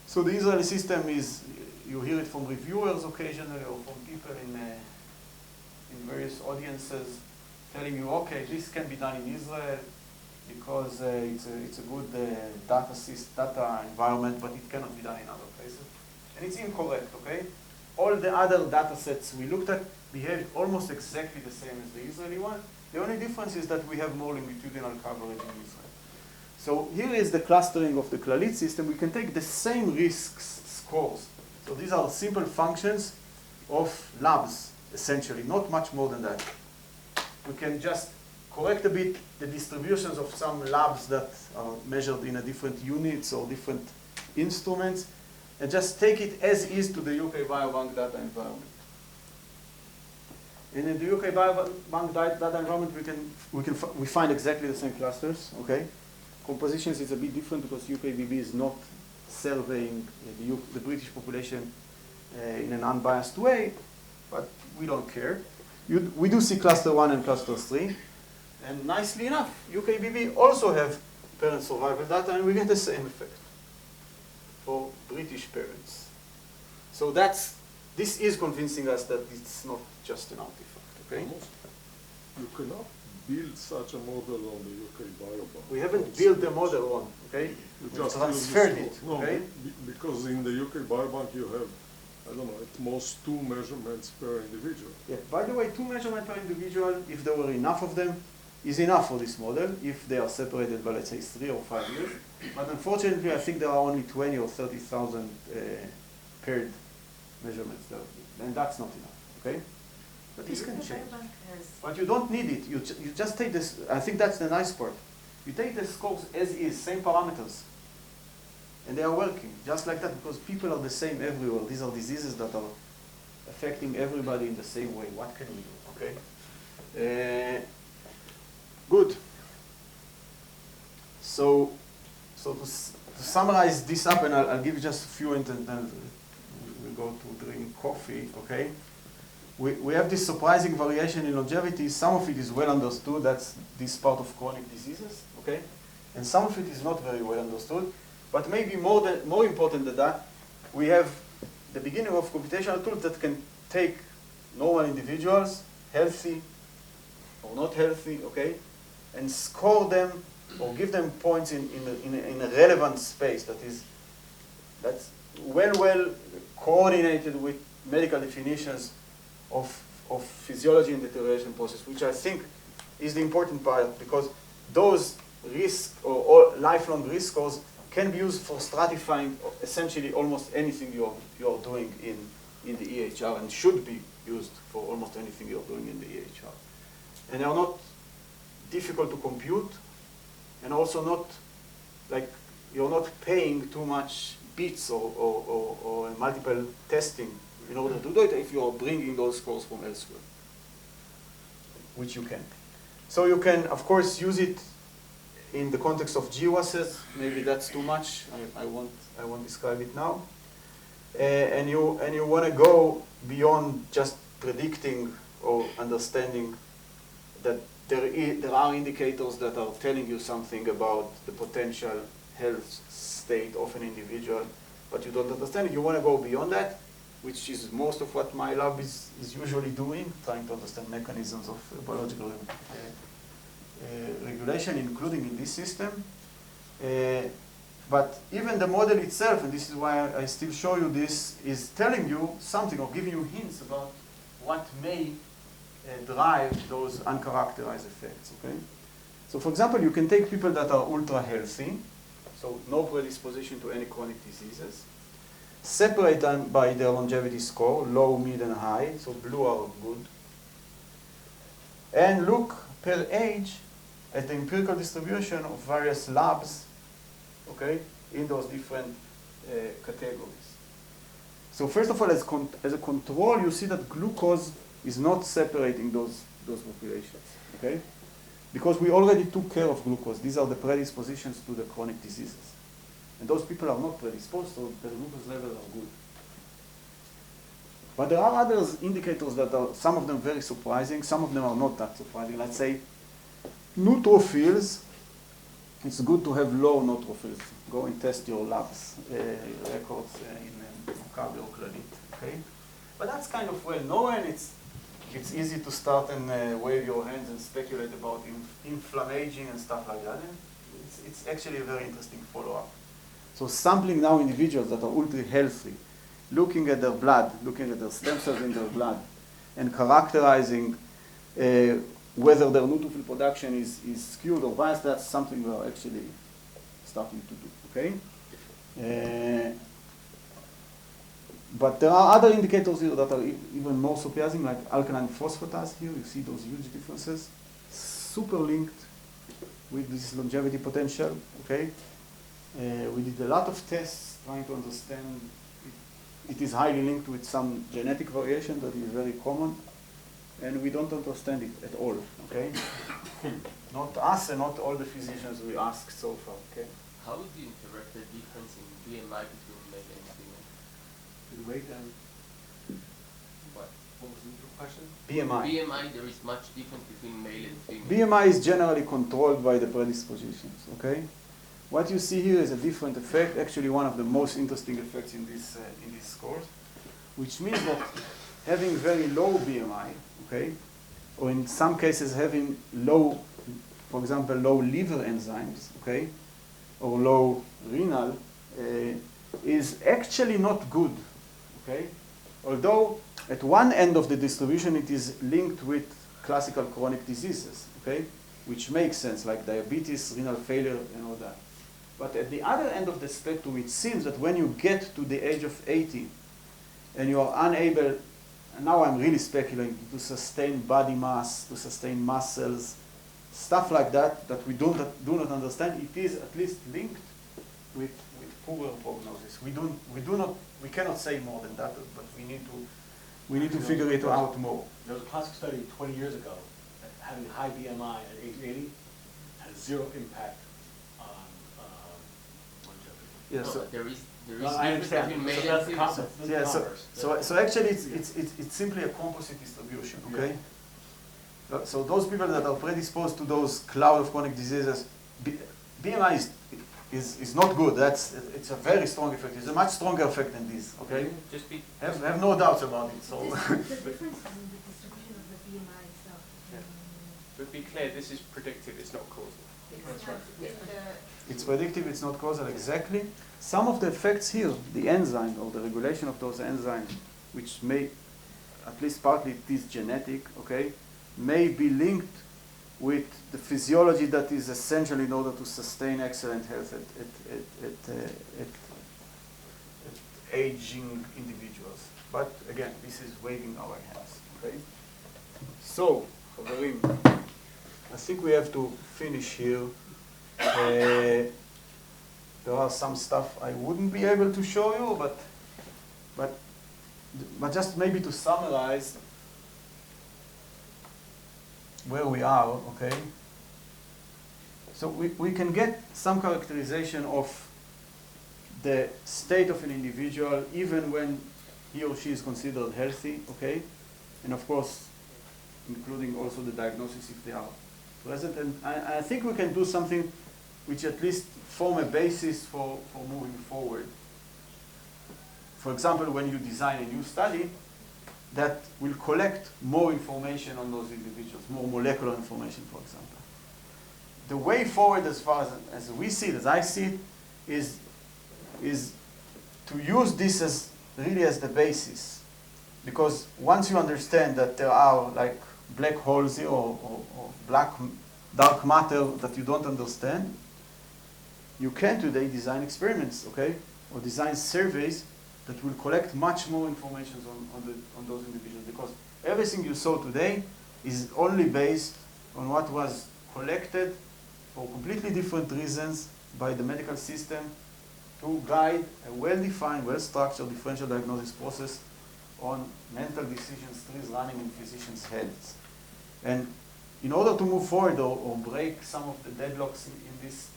So the Israeli system is, you hear it from reviewers occasionally or from people in various audiences telling you, okay, this can be done in Israel because it's a good data environment, but it cannot be done in other places. And it's incorrect, okay? All the other data sets we looked at behaved almost exactly the same as the Israeli one. The only difference is that we have more longitudinal coverage in Israel. So here is the clustering of the Clalit system. We can take the same risks scores. So these are simple functions of labs, essentially, not much more than that. We can just correct a bit the distributions of some labs that are measured in a different units or different instruments, and just take it as is to the UK Biobank data environment. And in the UK Biobank data environment, we find exactly the same clusters, okay? Compositions is a bit different because UKBB is not surveying the British population in an unbiased way, but we don't care. We do see cluster 1 and cluster 3, and nicely enough, UKBB also have parent survival data, and we get the same effect for British parents. So this is convincing us that it's not just an artifact, okay? You cannot build such a model on the UK Biobank. We haven't built the model on, okay? We just transferred it, okay? Because in the UK Biobank you have, I don't know, at most 2 measurements per individual. Yeah, by the way, 2 measurements per individual, if there were enough of them, is enough for this model, if they are separated by, let's say, 3 or 5 years. But unfortunately, I think there are only 20 or 30,000 paired measurements there. And that's not enough, okay? But this can change. But you don't need it. You just take this. I think that's the nice part. You take the scores as is, same parameters. And they are working, just like that, because people are the same everywhere. These are diseases that are affecting everybody in the same way. What can we do, okay? Good. So to summarize this up, and I'll give you just a few, and then we'll go to drink coffee, okay? We have this surprising variation in longevity. Some of it is well understood. That's this part of chronic diseases, okay? And some of it is not very well understood. But maybe more important than that, we have the beginning of computational tools that can take normal individuals, healthy or not healthy, okay, and score them or give them points in a relevant space that's well coordinated with medical definitions of physiology and deterioration process, which I think is the important part, because those risk or lifelong risk scores can be used for stratifying essentially almost anything you're doing in the EHR, and should be used for almost anything you're doing in the EHR. And they are not difficult to compute, and also not, like, you're not paying too much bits or multiple testing in order to do it if you are bringing those scores from elsewhere, which you can. So you can, of course, use it in the context of GWASs. Maybe that's too much. I won't describe it now. And you want to go beyond just predicting or understanding that there are indicators that are telling you something about the potential health state of an individual, but you don't understand it. You want to go beyond that, which is most of what my lab is usually doing, trying to understand mechanisms of biological regulation, including in this system. But even the model itself, and this is why I still show you this, is telling you something or giving you hints about what may drive those uncharacterized effects, okay? So for example, you can take people that are ultra healthy, so no predisposition to any chronic diseases, separate them by their longevity score, low, mid, and high, so blue are good, and look per age at the empirical distribution of various labs, okay, in those different categories. So first of all, as a control, you see that glucose is not separating those populations, okay? Because we already took care of glucose. These are the predispositions to the chronic diseases. And those people are not predisposed, so their glucose levels are good. But there are other indicators that are, some of them very surprising, some of them are not that surprising. Let's say neutrophils. It's good to have low neutrophils. Go and test your labs records in Maccabi or Clalit, okay? But that's kind of well known. It's easy to start and wave your hands and speculate about inflammaging and stuff like that. And it's actually a very interesting follow-up. So sampling now individuals that are ultra healthy, looking at their blood, looking at their stem cells in their blood, and characterizing whether their neutrophil production is skewed or biased, that's something we are actually starting to do, okay? But there are other indicators here that are even more surprising, like alkaline phosphatase here. You see those huge differences, super linked with this longevity potential, okay? We did a lot of tests trying to understand it is highly linked with some genetic variation that is very common, and we don't understand it at all, okay? Not us and not all the physicians we asked so far, okay? How would you interpret the difference in BMI between male and female? Wait, What? what was the question? BMI. BMI, there is much difference between male and female. BMI is generally controlled by the predispositions, okay? What you see here is a different effect, actually one of the most interesting effects in this course, which means that having very low BMI, okay, or in some cases having low, for example, low liver enzymes, okay, or low renal, is actually not good, okay? Although at one end of the distribution it is linked with classical chronic diseases, okay, which makes sense, like diabetes, renal failure, and all that. But at the other end of the spectrum, it seems that when you get to the age of 80 and you are unable, and now I'm really speculating, to sustain body mass, to sustain muscles, stuff like that, that we do not understand, it is at least linked with poorer prognosis. We cannot say more than that, but we need to figure it out more. There was a classic study 20 years ago that having high BMI at age 80 has zero impact on longevity. Yes, No, there is No, I understand. between male So and that's the female. concept. That's the Yeah, converse. so actually it's simply a composite distribution, okay? So those people that are predisposed to those cloud of chronic diseases, BMI is not good. It's a very strong effect. It's a much stronger effect than this, okay? Just be Have no doubts about it. So The difference is in the distribution of the BMI itself. But be clear, this is predictive, it's not causal. That's right. it's predictive, it's not causal, exactly. Some of the effects here, the enzyme or the regulation of those enzymes, which may, at least partly it is genetic, okay, may be linked with the physiology that is essential in order to sustain excellent health at aging individuals. But again, this is waving our hands, okay? So, חברים, I think we have to finish here. There are some stuff I wouldn't be able to show you, but just maybe to summarize where we are, okay? So we can get some characterization of the state of an individual even when he or she is considered healthy, okay? And of course, including also the diagnosis if they are present. And I think we can do something which at least form a basis for moving forward. For example, when you design a new study, that will collect more information on those individuals, more molecular information, for example. The way forward, as far as we see it, as I see it, is to use this as really as the basis. Because once you understand that there are like black holes here or dark matter that you don't understand, you can today design experiments, okay? Or design surveys that will collect much more information on those individuals. Because everything you saw today is only based on what was collected for completely different reasons by the medical system to guide a well-defined, well-structured differential diagnosis process on mental decisions trees running in physicians' heads. And in order to move forward or break some of the deadlocks in this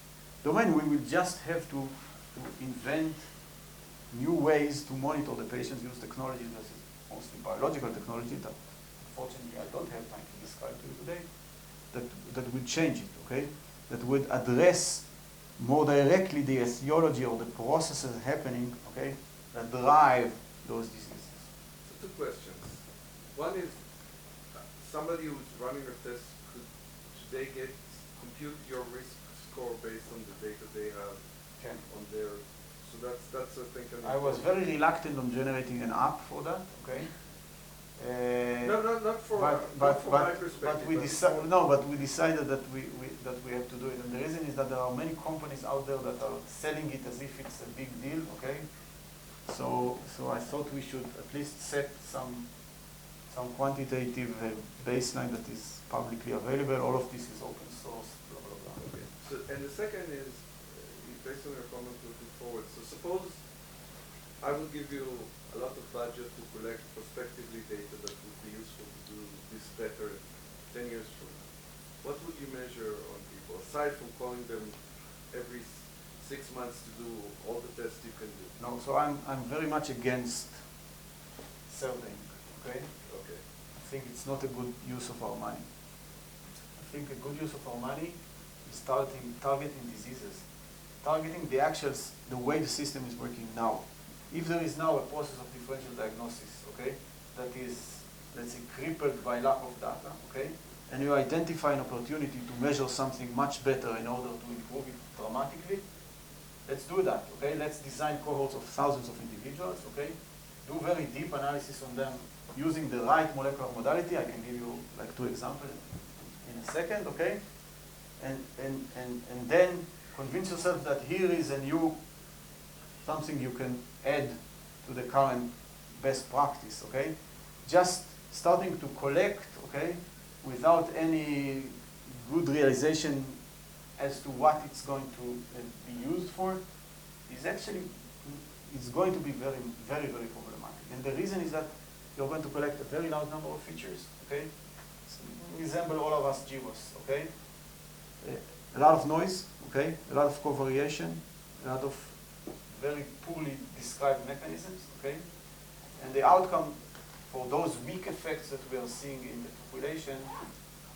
domain, we will just have to invent new ways to monitor the patients, use technology that is mostly biological technology that unfortunately I don't have time to describe to you today, that would change it, okay? That would address more directly the etiology or the processes happening, okay, that drive those diseases. So 2 questions. One is, somebody who's running a test, could they compute your risk score based on the data they have on their, so that's a thing. I was very reluctant on generating an app for that, okay? Not from my perspective. But we decided that we have to do it, and the reason is that there are many companies out there that are selling it as if it's a big deal, okay? So I thought we should at least set some quantitative baseline that is publicly available. All of this is open source, blah blah blah. Okay. So, and the second is based on your comment looking forward. So suppose I will give you a lot of budget to collect prospectively data that would be useful to do this better 10 years from now. What would you measure on people, aside from calling them every 6 months to do all the tests you can do? No, so I'm very much against surveying, okay? Okay. I think it's not a good use of our money. I think a good use of our money is targeting diseases, targeting the way the system is working now. If there is now a process of differential diagnosis, okay, that is, let's say, crippled by lack of data, okay, and you identify an opportunity to measure something much better in order to improve it dramatically, let's do that, okay? Let's design cohorts of thousands of individuals, okay? Do very deep analysis on them using the right molecular modality. I can give you like 2 examples in a second, okay? And then convince yourself that here is a new something you can add to the current best practice, okay? Just starting to collect, okay, without any good realization as to what it's going to be used for, is actually, it's going to be very, very, very problematic. And the reason is that you're going to collect a very large number of features, okay? So resemble all of us GWAS, okay? A lot of noise, okay? A lot of covariation, a lot of very poorly described mechanisms, okay? And the outcome for those weak effects that we are seeing in the population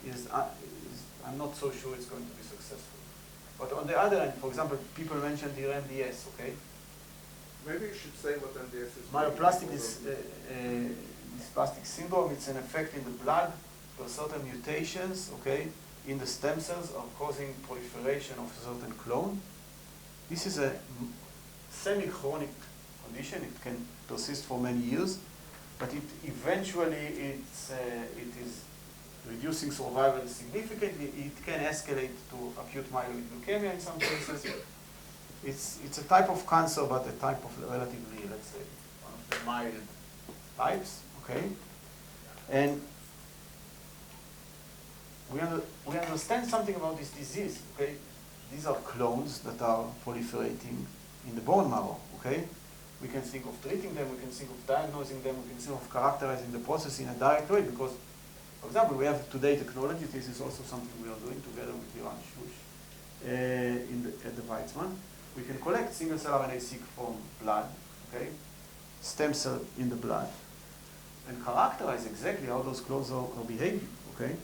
is I'm not so sure it's going to be successful. But on the other hand, for example, people mentioned here MDS, okay? Maybe you should say what MDS is. Myoplastic dysplastic syndrome, it's an effect in the blood where certain mutations, okay, in the stem cells are causing proliferation of a certain clone. This is a semi-chronic condition. It can persist for many years, but it is reducing survival significantly. It can escalate to acute myeloid leukemia in some cases. It's a type of cancer, but a type of relatively, let's say, one of the mild types, okay? And we understand understand something about this disease, okay? These are clones that are proliferating in the bone marrow, okay? We can think of treating them, we can think of diagnosing them, we can think of characterizing the process in a direct way because, for example, we have today technology. This is also something we are doing together with Iran Shush at the Weizmann. We can collect single-cell RNA-seq from blood, okay? Stem cell in the blood, and characterize exactly how those clones are behaving, okay?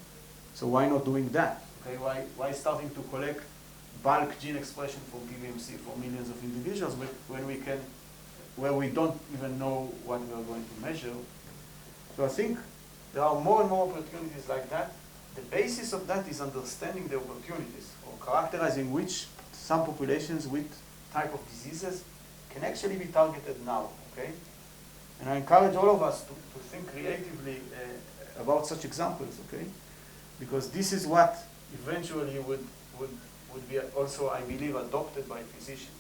So why not doing that? Okay, why starting to collect bulk gene expression from PBMC for millions of individuals where we don't even know what we are going to measure? So I think there are more and more opportunities like that. The basis of that is understanding the opportunities, or characterizing which some populations with type of diseases can actually be targeted now, okay? And I encourage all of us to think creatively about such examples, okay? Because this is what eventually would be also, I believe, adopted by physicians.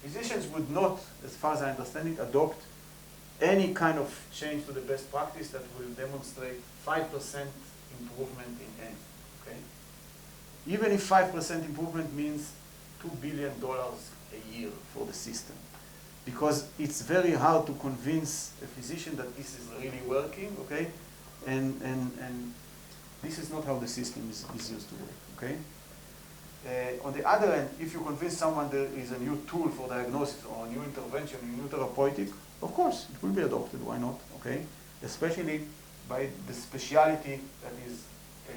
Physicians would not, as far as I understand it, adopt any kind of change to the best practice that will demonstrate 5% improvement in N, okay? Even if 5% improvement means $2 billion a year for the system. Because it's very hard to convince a physician that this is really working, okay? And this is not how the system is used to work, okay? On the other hand, if you convince someone there is a new tool for diagnosis or a new intervention, a new therapeutic, of course, it will be adopted, why not, okay? Especially by the specialty that is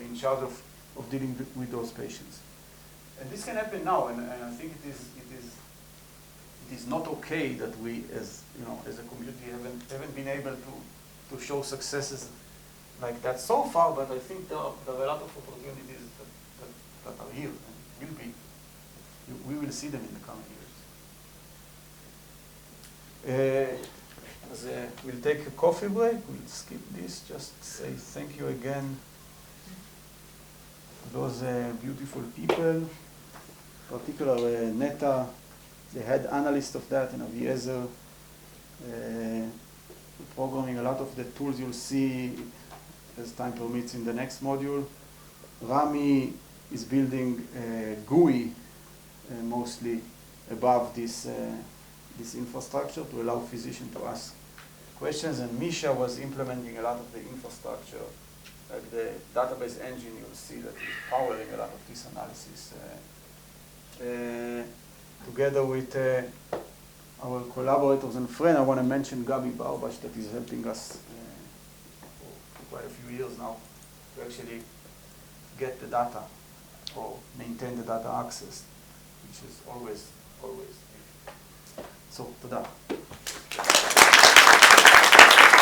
in charge of dealing with those patients. And this can happen now, and I think it is not okay that we, as a community, haven't been able to show successes like that so far. But I think there are a lot of opportunities that are here and will be. We will see them in the coming years. We'll take a coffee break. We'll skip this. Just say thank you again to those beautiful people, particularly Neta, the head analyst of that, and Aviezer, programming a lot of the tools you'll see as time permits in the next module. Rami is building GUI mostly above this infrastructure to allow physicians to ask questions, and Misha was implementing a lot of the infrastructure, like the database engine. You'll see that is powering a lot of this analysis. Together with our collaborators and friend, I want to mention Gabi Barbash that is helping us for quite a few years now to actually get the data or maintain the data access, which is always. So, tada.